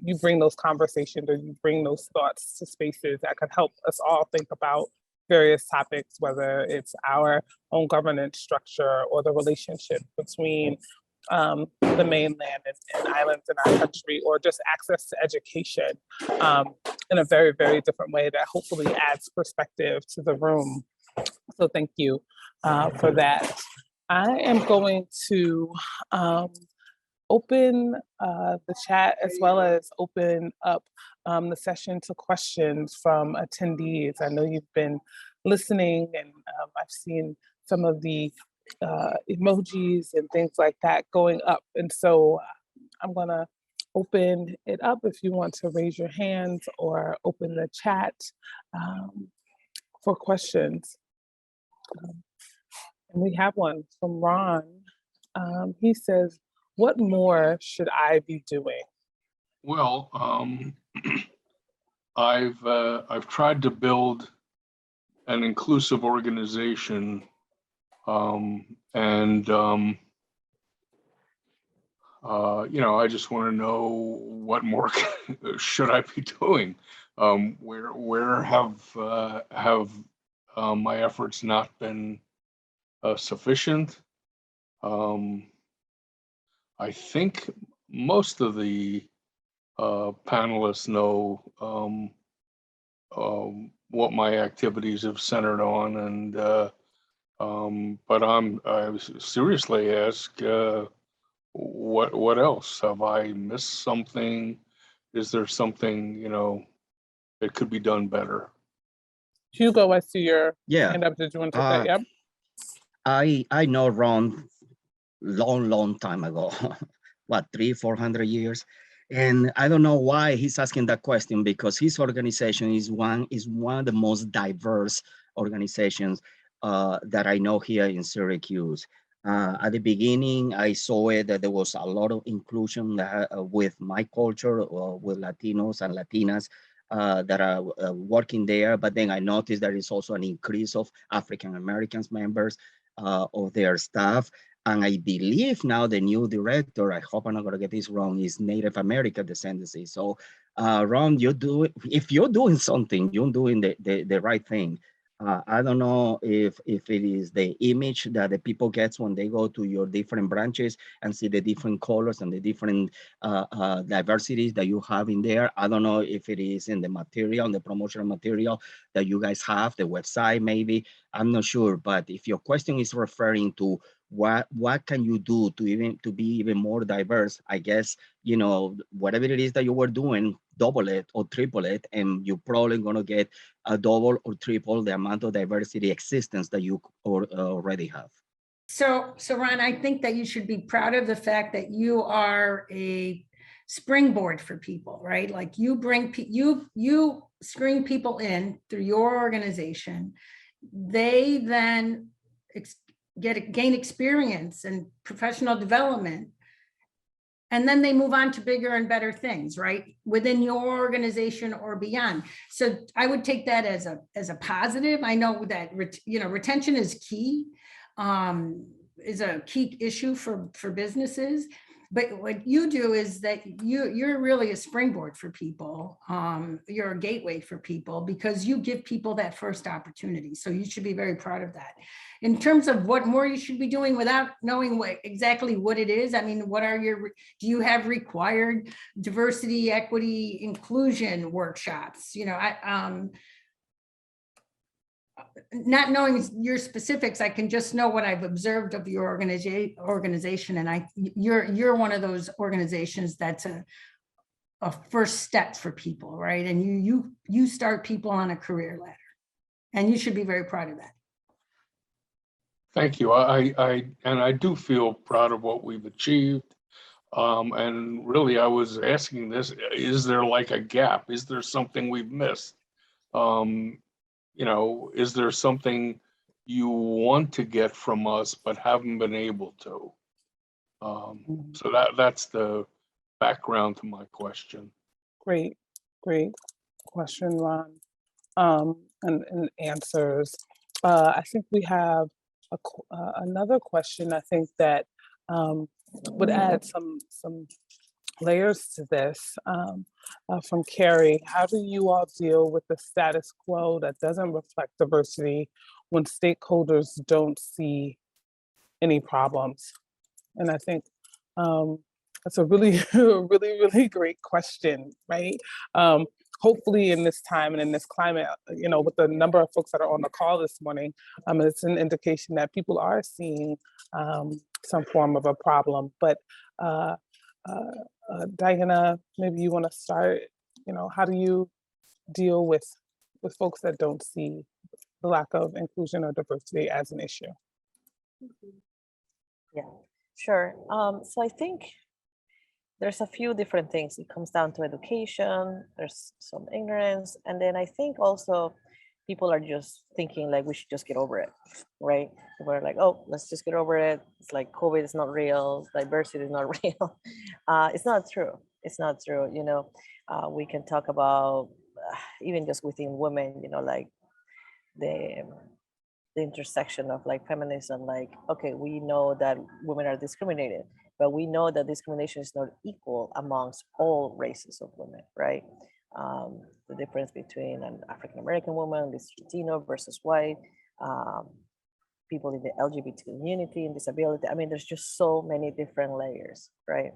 you bring those conversations or you bring those thoughts to spaces that could help us all think about various topics, whether it's our own governance structure or the relationship between the mainland and islands in our country, or just access to education in a very, very different way that hopefully adds perspective to the room. So thank you for that. I am going to open the chat as well as open up the session to questions from attendees. I know you've been listening, and I've seen some of the emojis and things like that going up. And so I'm gonna open it up if you want to raise your hands or open the chat for questions. And we have one from Ron. He says, what more should I be doing? Well, I've tried to build an inclusive organization, you know, I just want to know what more should I be doing? Where have my efforts not been sufficient? I think most of the panelists know what my activities have centered on, and but I seriously ask, what else? Have I missed something? Is there something, you know, that could be done better? Hugo, I see your Yeah. hand up. Did you want to take that? Yep. I know Ron long time ago, what, 300-400 years, and I don't know why he's asking that question, because his organization is one of the most diverse organizations that I know here in Syracuse. At the beginning, I saw it that there was a lot of inclusion with my culture, with Latinos and Latinas that are working there. But then I noticed there is also an increase of African Americans members of their staff. And I believe now the new director, I hope I'm not going to get this wrong, is Native American descendancy. So Ron, if you're doing something, you're doing the right thing. I don't know if it is the image that the people get when they go to your different branches and see the different colors and the different diversities that you have in there. I don't know if it is in the material, the promotional material that you guys have, the website maybe. I'm not sure, but if your question is referring to what can you do to be even more diverse, I guess, you know, whatever it is that you were doing, double it or triple it, and you're probably going to get a double or triple the amount of diversity existence that you already have. So Ron, I think that you should be proud of the fact that you are a springboard for people, right? Like you bring you screen people in through your organization. They then gain experience and professional development, and then they move on to bigger and better things, right, within your organization or beyond. So I would take that as a positive. I know that retention is key, is a key issue for businesses. But what you do is that you're really a springboard for people. You're a gateway for people because you give people that first opportunity. So you should be very proud of that. In terms of what more you should be doing without knowing exactly what it is, I mean, do you have required diversity, equity, inclusion workshops? You know, not knowing your specifics, I can just know what I've observed of your organization, and you're one of those organizations that's a first step for people, right? And you start people on a career ladder, and you should be very proud of that. Thank you. I do feel proud of what we've achieved. And really, I was asking this: is there like a gap? Is there something we've missed? you know, is there something you want to get from us but haven't been able to? So that's the background to my question. Great, great question, Ron. And answers. I think we have another question. I think that would add some layers to this from Carrie. How do you all deal with the status quo that doesn't reflect diversity when stakeholders don't see any problems? And I think that's a really, really great question, right? Hopefully in this time and in this climate, you know, with the number of folks that are on the call this morning, it's an indication that people are seeing some form of a problem. But Diana, maybe you want to start, you know, how do you deal with folks that don't see the lack of inclusion or diversity as an issue? Yeah, sure. So I think there's a few different things. It comes down to education, there's some ignorance, and then I think also people are just thinking like we should just get over it, right? People are like, oh, let's just get over it. It's like COVID is not real, diversity is not real. It's not true. It's not true. You know, we can talk about even just within women, you know, like the intersection of like feminism, like, okay, we know that women are discriminated, but we know that discrimination is not equal amongst all races of women, right? The difference between an African-American woman, this Latino versus white, people in the LGBT community and disability. I mean, there's just so many different layers, right?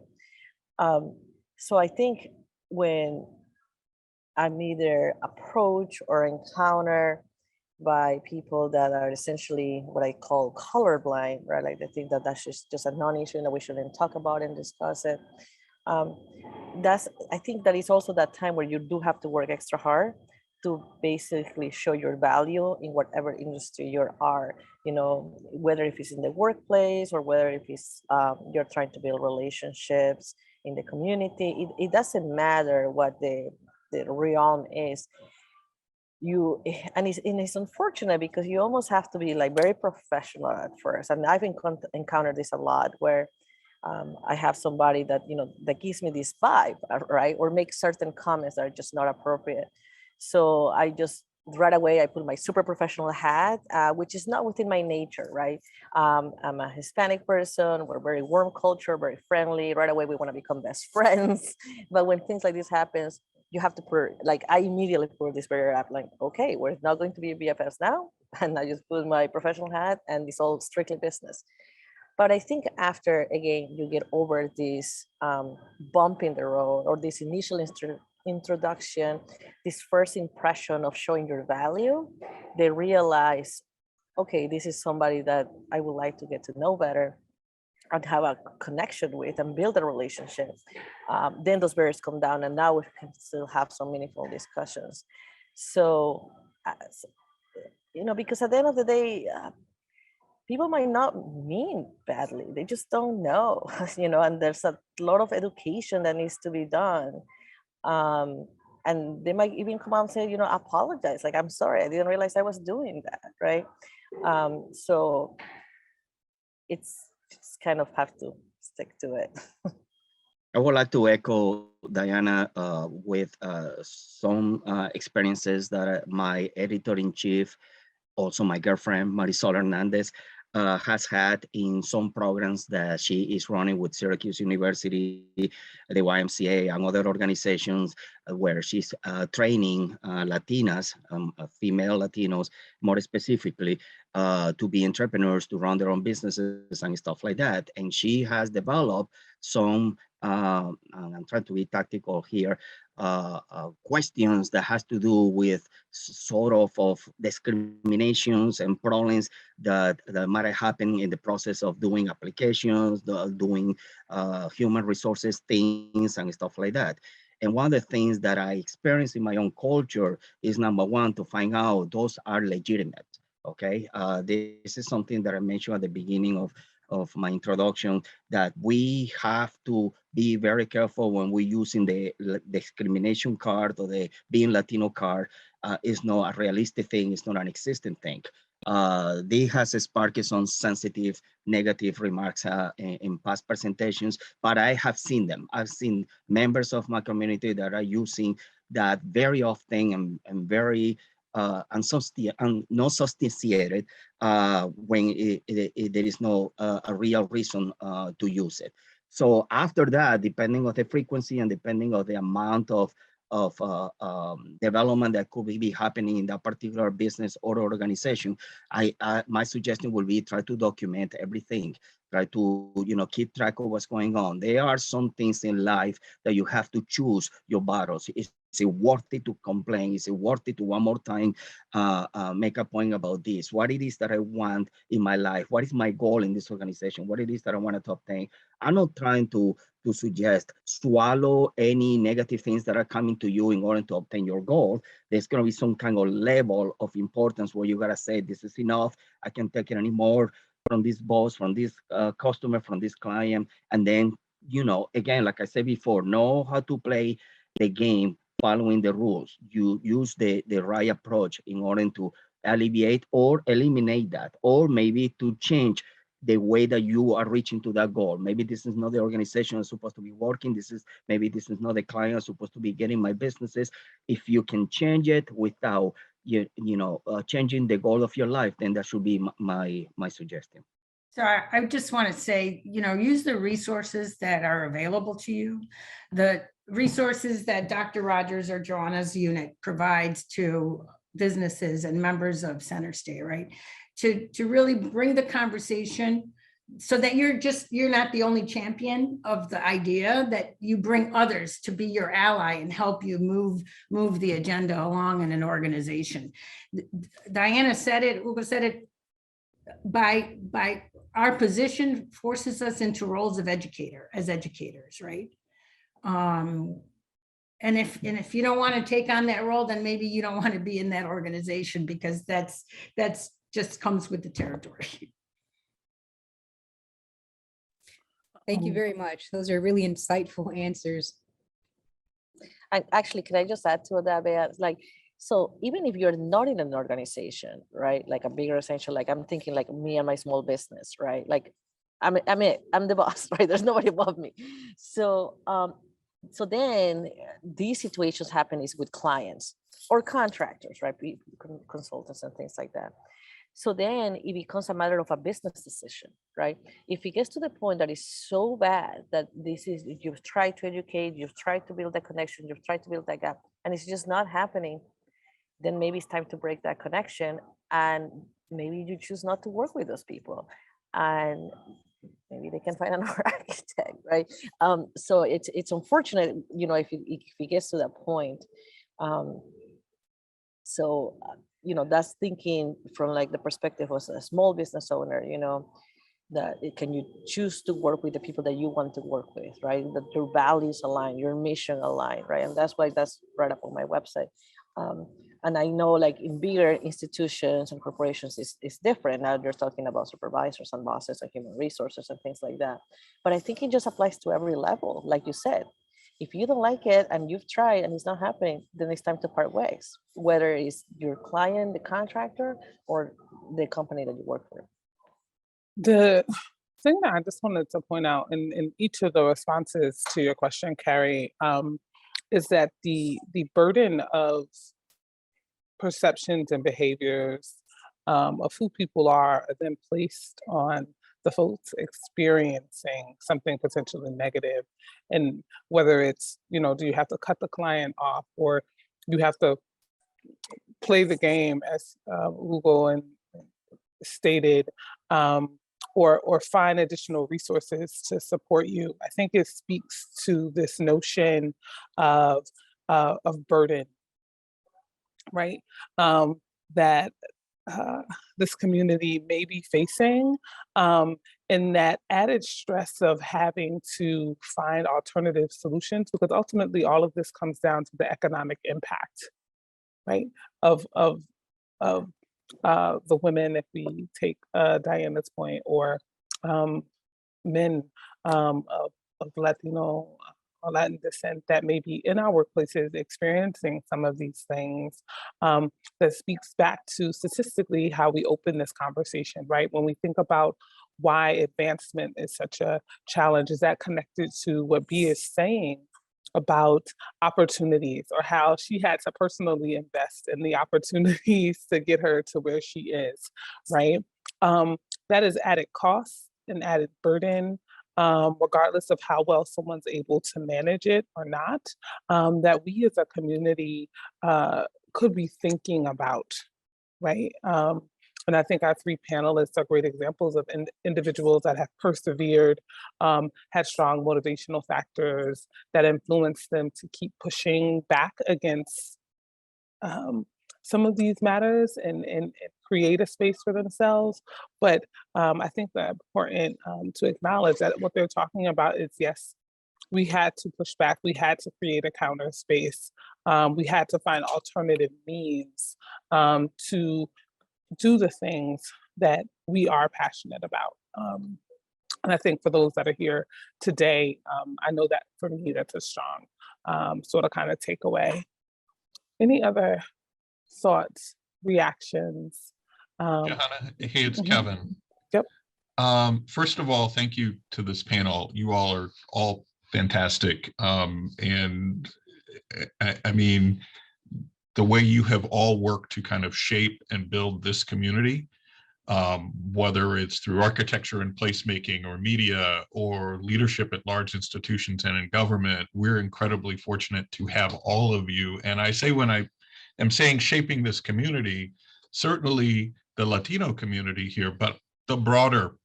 So I think when I'm either approached or encountered by people that are essentially what I call colorblind, right? Like they think that that's just a non-issue and that we shouldn't talk about and discuss it. I think that is also that time where you do have to work extra hard to basically show your value in whatever industry you are, you know, whether if it's in the workplace or whether if it's you're trying to build relationships in the community. It doesn't matter what the realm is. And it's unfortunate because you almost have to be like very professional at first. And I've encountered this a lot where I have somebody that, you know, that gives me this vibe, right? Or makes certain comments that are just not appropriate. So I just right away, I put my super professional hat, which is not within my nature, right? I'm a Hispanic person. We're very warm culture, very friendly. Right away, we want to become best friends. But when things like this happens, you have to put, like, I immediately put this barrier up, like, okay, we're not going to be BFFs now. And I just put my professional hat and it's all strictly business. But I think after, again, you get over this bump in the road or this initial introduction, this first impression of showing your value, they realize, okay, this is somebody that I would like to get to know better and have a connection with and build a relationship. Then those barriers come down and now we can still have some meaningful discussions. So, you know, because at the end of the day, people might not mean badly. They just don't know, you know, and there's a lot of education that needs to be done. And they might even come out and say, you know, apologize. Like, I'm sorry, I didn't realize I was doing that, right? So it's just kind of have to stick to it. I would like to echo Diana with some experiences that my editor-in-chief, also my girlfriend, Marisol Hernandez, has had in some programs that she is running with Syracuse University, the YMCA, and other organizations where she's training Latinas, female Latinos, more specifically, to be entrepreneurs, to run their own businesses and stuff like that. And she has developed some, and I'm trying to be tactical here, questions that has to do with sort of discriminations and problems that might happen in the process of doing applications, doing human resources things and stuff like that. And one of the things that I experience in my own culture is, number one, to find out those are legitimate. Okay, this is something that I mentioned at the beginning of of my introduction, that we have to be very careful when we're using the discrimination card or the being Latino card. Is not a realistic thing. It's not an existing thing. This has sparked some sensitive negative remarks in past presentations, but I have seen them. I've seen members of my community that are using that very often and very not substantiated when there is no a real reason to use it. So after that, depending on the frequency and depending on the amount of development that could be happening in that particular business or organization, my suggestion will be try to document everything. Try to keep track of what's going on. There are some things in life that you have to choose your battles. Is it worth it to complain? Is it worth it to one more time make a point about this? What it is that I want in my life? What is my goal in this organization? What it is that I want to obtain? I'm not trying to suggest swallow any negative things that are coming to you in order to obtain your goal. There's going to be some kind of level of importance where you got to say, this is enough. I can't take it anymore from this boss, from this customer, from this client. And then, again, like I said before, know how to play the game following the rules. You use the right approach in order to alleviate or eliminate that, or maybe to change the way that you are reaching to that goal. Maybe this is not the organization that's supposed to be working. Maybe this is not the client that's supposed to be getting my businesses. If you can change it without changing the goal of your life, then that should be my suggestion. So I just want to say, use the resources that are available to you. The resources that Dr. Rogers or Joanna's unit provides to businesses and members of Center State, right? To really bring the conversation so that you're not the only champion of the idea, that you bring others to be your ally and help you move the agenda along in an organization. Diana said it, Hugo said it, by our position forces us into roles of educators, right? And if you don't want to take on that role, then maybe you don't want to be in that organization, because that's just comes with the territory. Thank you very much. Those are really insightful answers. And actually, can I just add to that, Bea? Like, so even if you're not in an organization, right, like a bigger organization, like I'm thinking like me and my small business, right? Like I'm the boss, right? There's nobody above me. So then these situations happen is with clients or contractors, right? Consultants and things like that. So then it becomes a matter of a business decision, right? If it gets to the point that it's so bad that you've tried to educate, you've tried to build a connection, you've tried to build that gap, and it's just not happening, then maybe it's time to break that connection, and maybe you choose not to work with those people, and maybe they can find another architect, right? So it's unfortunate, if it gets to that point. That's thinking from like the perspective of a small business owner, can you choose to work with the people that you want to work with, right? That your values align, your mission align, right? And that's why that's right up on my website. And I know like in bigger institutions and corporations, it's different. Now they're talking about supervisors and bosses and human resources and things like that. But I think it just applies to every level, like you said. If you don't like it and you've tried and it's not happening, then it's time to part ways, whether it's your client, the contractor, or the company that you work for. The thing that I just wanted to point out in each of the responses to your question, Carrie, is that the burden of perceptions and behaviors of who people are then placed on the folks experiencing something potentially negative, and whether it's, do you have to cut the client off, or you have to play the game, as Hugo and stated, or find additional resources to support you. I think it speaks to this notion of burden, right? That this community may be facing, and that added stress of having to find alternative solutions, because ultimately all of this comes down to the economic impact, right? Of the women, if we take Diana's point, or men of Latino or Latin descent that may be in our workplaces experiencing some of these things, that speaks back to statistically how we open this conversation, right? When we think about why advancement is such a challenge, is that connected to what Bea is saying about opportunities, or how she had to personally invest in the opportunities to get her to where she is, right? That is added cost and added burden, regardless of how well someone's able to manage it or not, that we as a community could be thinking about, right? And I think our three panelists are great examples of individuals that have persevered, had strong motivational factors that influence them to keep pushing back against some of these matters and create a space for themselves. But I think that important to acknowledge that what they're talking about is, yes, we had to push back, we had to create a counter space, we had to find alternative means to do the things that we are passionate about. And I think for those that are here today, I know that for me, that's a strong sort of kind of takeaway. Any other thoughts, reactions? Johanna, hey, it's Kevin. Yep. First of all, thank you to this panel. You all are all fantastic. And I mean, the way you have all worked to kind of shape and build this community, whether it's through architecture and placemaking or media or leadership at large institutions and in government, we're incredibly fortunate to have all of you. And I say, when I am saying shaping this community, certainly the Latino community here, but the broader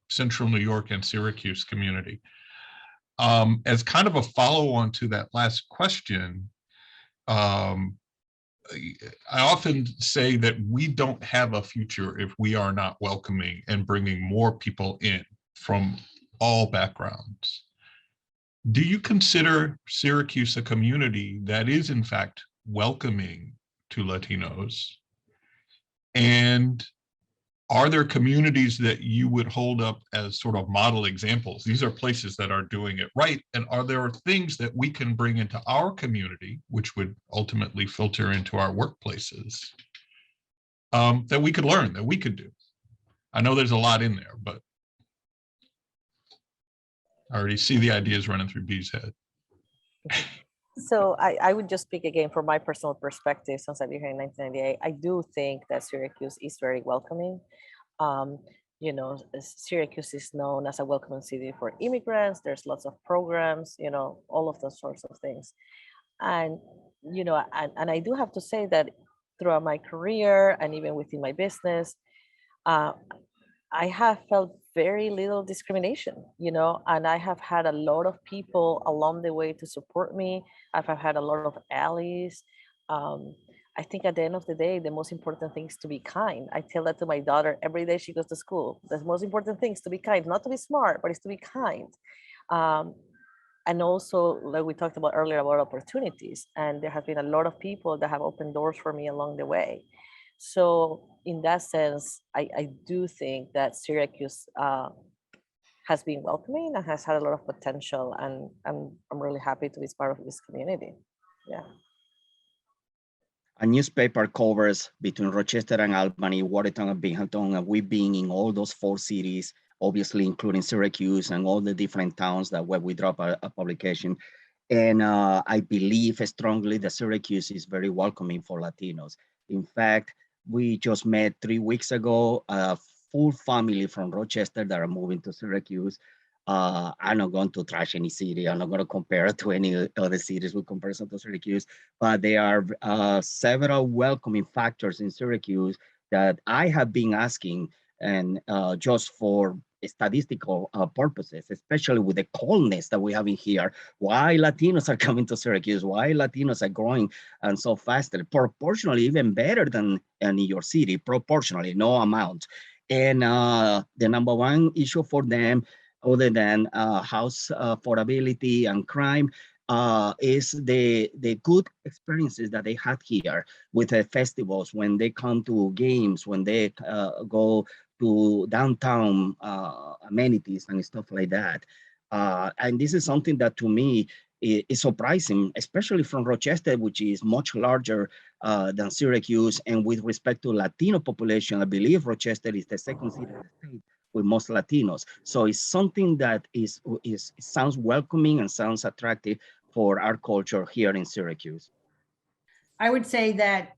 Central New York and Syracuse community. As kind of a follow-on to that last question, I often say that we don't have a future if we are not welcoming and bringing more people in from all backgrounds. Do you consider Syracuse a community that is in fact welcoming to Latinos? And are there communities that you would hold up as sort of model examples? These are places that are doing it right. And are there things that we can bring into our community, which would ultimately filter into our workplaces, that we could learn, that we could do? I know there's a lot in there, but I already see the ideas running through Bee's head. So I would just speak again from my personal perspective. Since I've been here in 1998, I do think that Syracuse is very welcoming. You know, Syracuse is known as a welcoming city for immigrants. There's lots of programs, you know, all of those sorts of things. And, you know, and I do have to say that throughout my career and even within my business, I have felt very little discrimination, you know, and I have had a lot of people along the way to support me. I've had a lot of allies. I think at the end of the day, the most important thing is to be kind. I tell that to my daughter every day she goes to school. The most important thing is to be kind, not to be smart, but it's to be kind. And also, like we talked about earlier, about opportunities. And there have been a lot of people that have opened doors for me along the way. So in that sense, I do think that Syracuse has been welcoming and has had a lot of potential, and I'm really happy to be part of this community. Yeah. A newspaper covers between Rochester and Albany, Watertown and Binghamton, and we've been in all those 4 cities, obviously including Syracuse and all the different towns that where we drop a publication. And I believe strongly that Syracuse is very welcoming for Latinos. In fact, we just met 3 weeks ago, a full family from Rochester that are moving to Syracuse. I'm not going to trash any city. I'm not going to compare it to any other cities with comparison to Syracuse, but there are several welcoming factors in Syracuse that I have been asking, and just for statistical purposes, especially with the coldness that we have in here, why Latinos are coming to Syracuse, why Latinos are growing and so faster, proportionally even better than New York City, proportionally, no amount. And the number one issue for them, other than house affordability and crime, is the good experiences that they had here with the festivals, when they come to games, when they go to downtown amenities and stuff like that. And this is something that to me is surprising, especially from Rochester, which is much larger than Syracuse. And with respect to Latino population, I believe Rochester is the second city in the state with most Latinos. So it's something that sounds welcoming and sounds attractive for our culture here in Syracuse. I would say that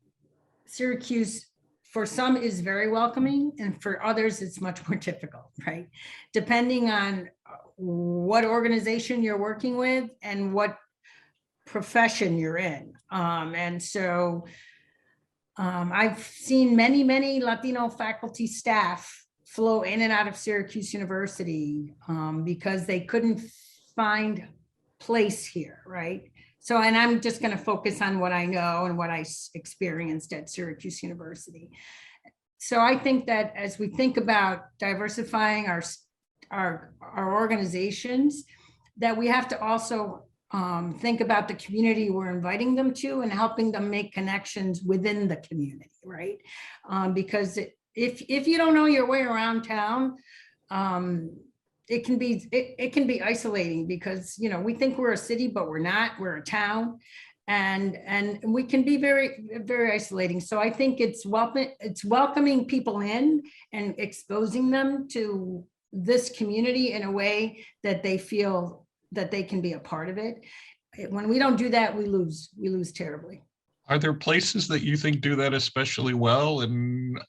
Syracuse, for some, is very welcoming, and for others, it's much more difficult, right? Depending on what organization you're working with and what profession you're in. And so I've seen many Latino faculty staff flow in and out of Syracuse University because they couldn't find place here, right? So, and I'm just going to focus on what I know and what I experienced at Syracuse University. So I think that as we think about diversifying our organizations, that we have to also think about the community we're inviting them to and helping them make connections within the community, right? Because if you don't know your way around town, it can be isolating because, you know, we think we're a city, but we're not. We're a town, and we can be very isolating. So I think it's welcoming people in and exposing them to this community in a way that they feel that they can be a part of it. When we don't do that, we lose terribly. Are there places that you think do that especially well, and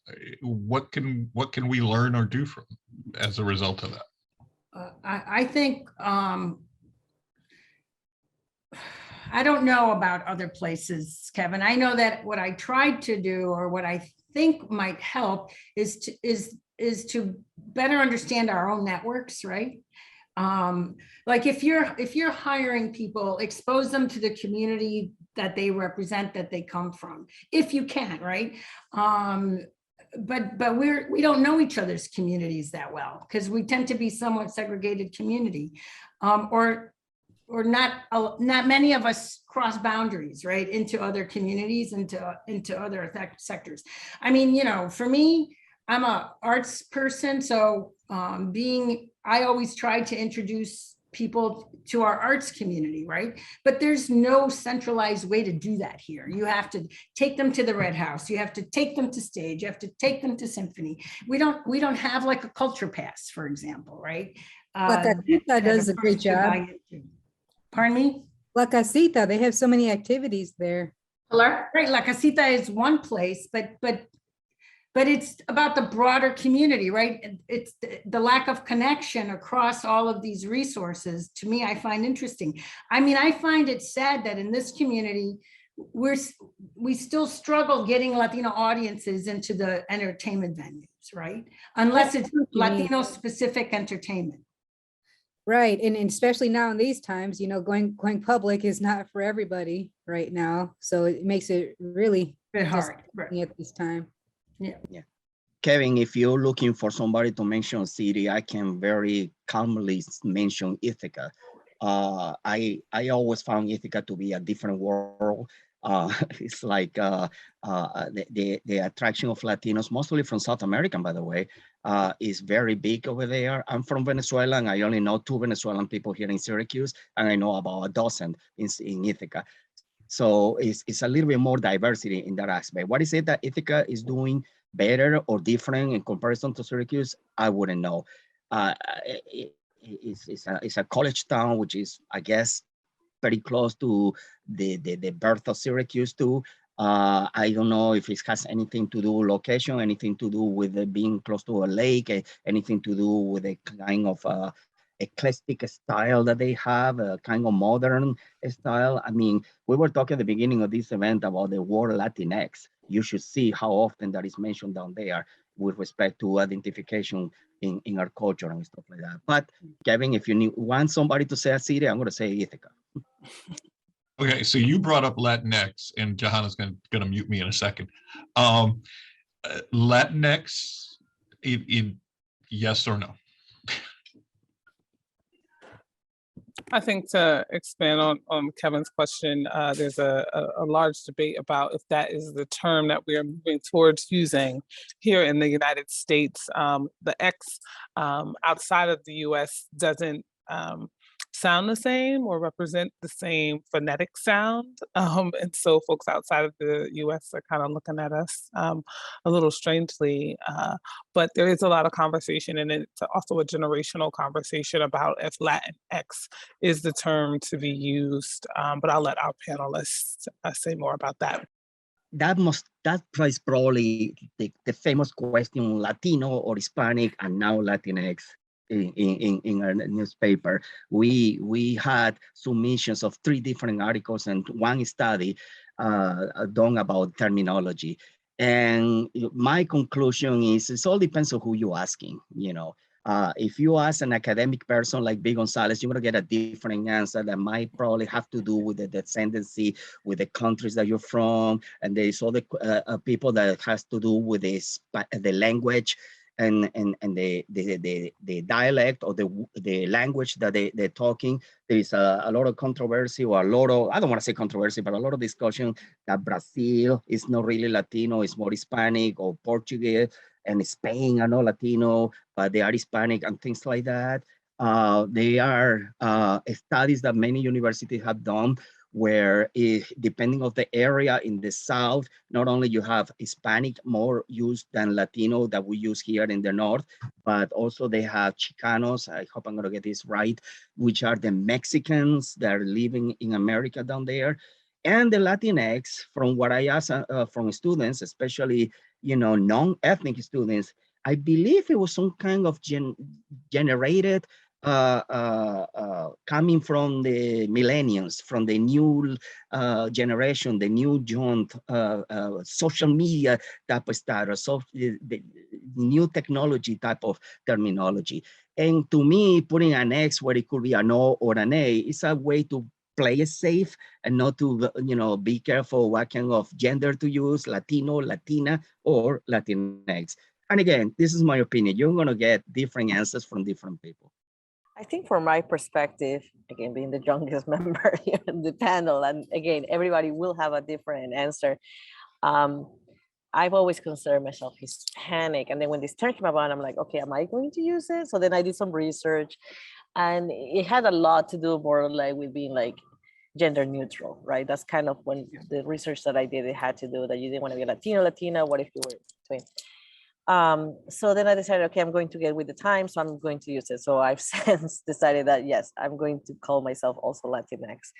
what can we learn or do from as a result of that? I think, I don't know about other places, Kevin. I know that what I tried to do, or what I think might help, is to better understand our own networks, right? Like if you're hiring people, expose them to the community that they represent, that they come from, if you can, right? But we don't know each other's communities that well, because we tend to be somewhat segregated community, or not many of us cross boundaries, right, into other communities, into other sectors. I mean, you know, for me, I'm an arts person, so I always try to introduce people to our arts community, right? But there's no centralized way to do that here. You have to take them to the Red House. You have to take them to stage. You have to take them to symphony. We don't have like a culture pass, for example, right? La Casita does a great job. Pardon me? La Casita, they have so many activities there. Right, La Casita is one place, but it's about the broader community, right? It's the lack of connection across all of these resources. To me, I find interesting. I mean, I find it sad that in this community, we still struggle getting Latino audiences into the entertainment venues, right? Unless it's Latino specific entertainment. Right, and especially now in these times, you know, going public is not for everybody right now. So it makes it really hard at this time. Yeah. Kevin, if you're looking for somebody to mention a city, I can very calmly mention Ithaca. I always found Ithaca to be a different world. It's like the attraction of Latinos, mostly from South America, by the way, is very big over there. I'm from Venezuela, and I only know 2 Venezuelan people here in Syracuse, and I know about a dozen in Ithaca. So it's a little bit more diversity in that aspect. What is it that Ithaca is doing better or different in comparison to Syracuse? I wouldn't know. It's a college town, which is, I guess, pretty close to the birth of Syracuse too. I don't know if it has anything to do with location, anything to do with it being close to a lake, anything to do with a kind of eclectic style that they have, a kind of modern style. I mean, we were talking at the beginning of this event about the word Latinx. You should see how often that is mentioned down there with respect to identification in our culture and stuff like that. But Kevin, if you want somebody to say a city, I'm going to say Ithaca. Okay, so you brought up Latinx, and Johanna's going to mute me in a second. Latinx, in yes or no? I think to expand on Kevin's question, there's a large debate about if that is the term that we are moving towards using here in the United States. The X outside of the US doesn't sound the same or represent the same phonetic sound. And so folks outside of the US are kind of looking at us a little strangely. But there is a lot of conversation, and it's also a generational conversation about if Latinx is the term to be used. But I'll let our panelists say more about that. That is probably the famous question, Latino or Hispanic, and now Latinx. In our newspaper, we had submissions of 3 different articles and 1 study done about terminology. And my conclusion is it all depends on who you're asking. You know, if you ask an academic person like B. Gonzalez, you're gonna get a different answer that might probably have to do with the descendancy, with the countries that you're from, and there's other people that has to do with the language. And the dialect or the language that they're talking. There is a lot of controversy, or a lot of, I don't want to say controversy, but a lot of discussion that Brazil is not really Latino, it's more Hispanic, or Portuguese, and Spain are not Latino, but they are Hispanic and things like that. They are studies that many universities have done where depending on the area in the South, not only you have Hispanic more used than Latino that we use here in the North, but also they have Chicanos, I hope I'm gonna get this right, which are the Mexicans that are living in America down there. And the Latinx, from what I asked from students, especially, you know, non-ethnic students, I believe it was some kind of generated coming from the millennials, from the new generation, the new joint social media type of status, so the new technology type of terminology. And to me, putting an X where it could be an O or an A is a way to play it safe and not to, you know, be careful what kind of gender to use, Latino, Latina, or Latinx. And again, this is my opinion. You're gonna get different answers from different people. I think from my perspective, again, being the youngest member here in the panel, and again, everybody will have a different answer. I've always considered myself Hispanic. And then when this term came about, I'm like, okay, am I going to use it? So then I did some research, and it had a lot to do more like with being like gender neutral, right? That's kind of when the research that I did, it had to do that you didn't want to be Latino, Latina, what if you were twin? So then I decided, okay, I'm going to get with the time, so I'm going to use it. So I've since decided that, yes, I'm going to call myself also Latinx.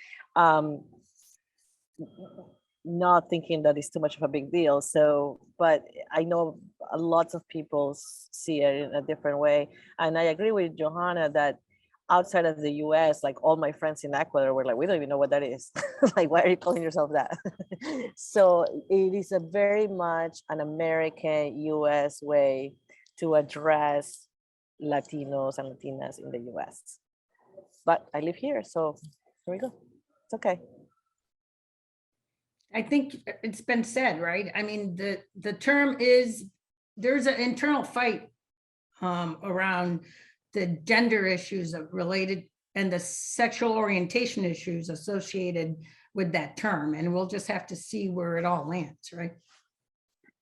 Not thinking that it's too much of a big deal. So, but I know lots of people see it in a different way. And I agree with Johanna that outside of the US, like all my friends in Ecuador were like, we don't even know what that is. Like, why are you calling yourself that? So it is a very much an American US way to address Latinos and Latinas in the US. But I live here, so here we go. It's okay. I think it's been said, right? I mean, the term is, there's an internal fight around the gender issues related and the sexual orientation issues associated with that term. And we'll just have to see where it all lands, right?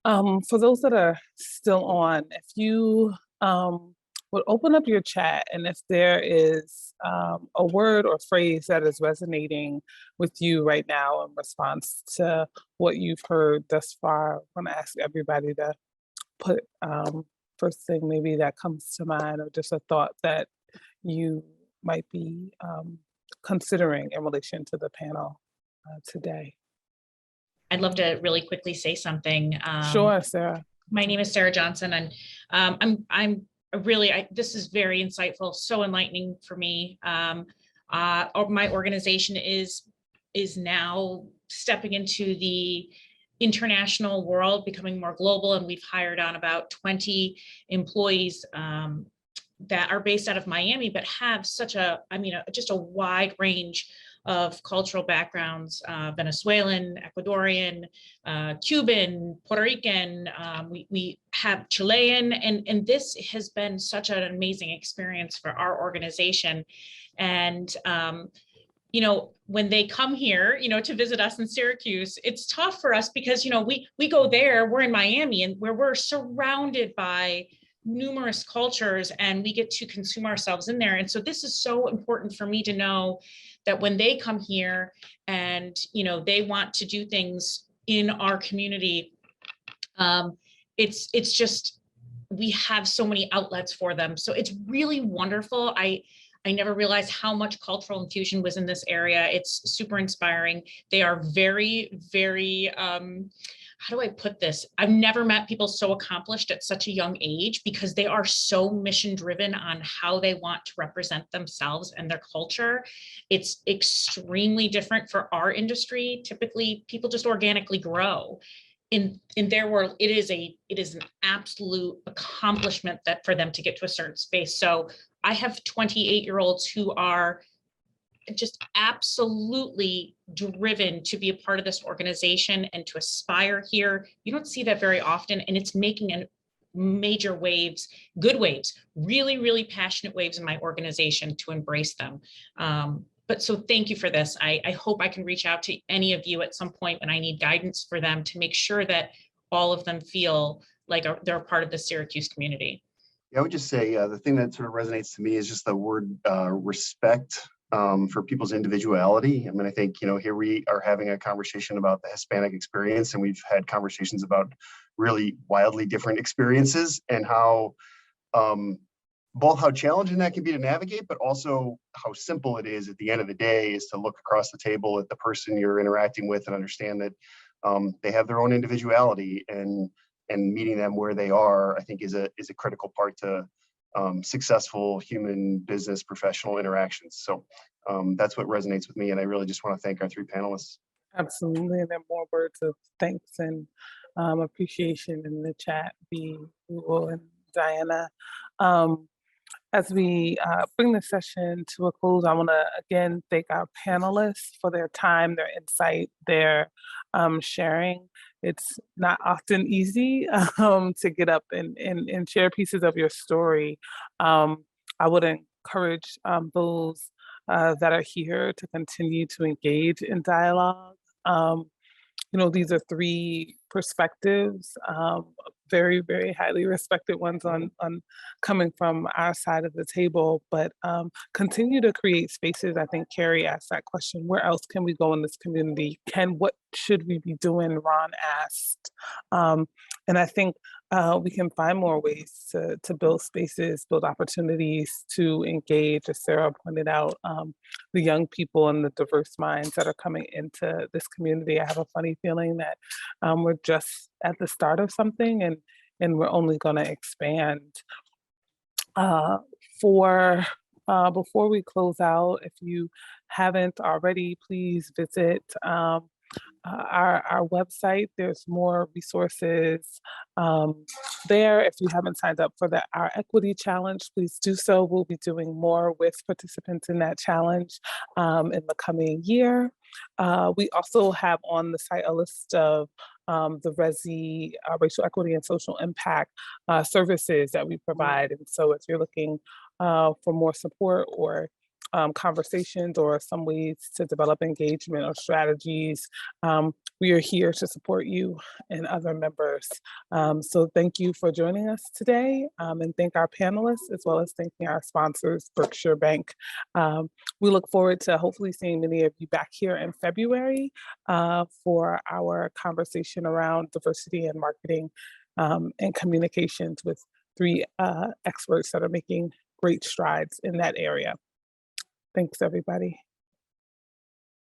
For those that are still on, if you would open up your chat, and if there is a word or phrase that is resonating with you right now in response to what you've heard thus far, I'm gonna ask everybody to put first thing maybe that comes to mind, or just a thought that you might be considering in relation to the panel today. I'd love to really quickly say something. Sure, Sarah. My name is Sarah Johnson, and I'm really, this is very insightful, so enlightening for me. My organization is now stepping into the international world, becoming more global, and we've hired on about 20 employees that are based out of Miami, but have such a, just a wide range of cultural backgrounds, Venezuelan, Ecuadorian, Cuban, Puerto Rican, we have Chilean, and this has been such an amazing experience for our organization. And, you know, when they come here, you know, to visit us in Syracuse, it's tough for us because, you know, we go there, we're in Miami, and where we're surrounded by numerous cultures, and we get to consume ourselves in there. And so this is so important for me to know that when they come here and, you know, they want to do things in our community, it's just, we have so many outlets for them. So it's really wonderful. I never realized how much cultural infusion was in this area. It's super inspiring. They are very, very, how do I put this? I've never met people so accomplished at such a young age, because they are so mission driven on how they want to represent themselves and their culture. It's extremely different for our industry. Typically, people just organically grow. In their world, it is an absolute accomplishment that for them to get to a certain space. So I have 28-year-olds who are just absolutely driven to be a part of this organization and to aspire here. You don't see that very often, and it's making a major waves, good waves, really, really passionate waves in my organization to embrace them. But so thank you for this. I hope I can reach out to any of you at some point when I need guidance for them to make sure that all of them feel like they're a part of the Syracuse community. Yeah, I would just say the thing that sort of resonates to me is just the word respect for people's individuality. I mean, I think, you know, here we are having a conversation about the Hispanic experience, and we've had conversations about really wildly different experiences, and how both how challenging that can be to navigate, but also how simple it is at the end of the day is to look across the table at the person you're interacting with and understand that they have their own individuality, and meeting them where they are, I think is a critical part to successful human business professional interactions. So that's what resonates with me. And I really just want to thank our three panelists. Absolutely. And then more words of thanks and appreciation in the chat, Hugo and Diana. As we bring the session to a close, I want to again thank our panelists for their time, their insight, their sharing. It's not often easy to get up and share pieces of your story. I would encourage those that are here to continue to engage in dialogue. You know, these are three perspectives, very, very highly respected ones on coming from our side of the table, but continue to create spaces. I think Carrie asked that question, where else can we go in this community? What should we be doing? Ron asked. And I think we can find more ways to build spaces, build opportunities to engage, as Sarah pointed out, the young people and the diverse minds that are coming into this community. I have a funny feeling that we're just at the start of something, and we're only going to expand. Before we close out, if you haven't already, please visit our website. There's more resources there. If you haven't signed up for our equity challenge, please do so. We'll be doing more with participants in that challenge in the coming year. We also have on the site a list of the RESI, racial equity and social impact services that we provide. And so if you're looking for more support or conversations or some ways to develop engagement or strategies, we are here to support you and other members. So thank you for joining us today, and thank our panelists, as well as thanking our sponsors, Berkshire Bank. We look forward to hopefully seeing many of you back here in February for our conversation around diversity and marketing and communications with three experts that are making great strides in that area. Thanks, everybody.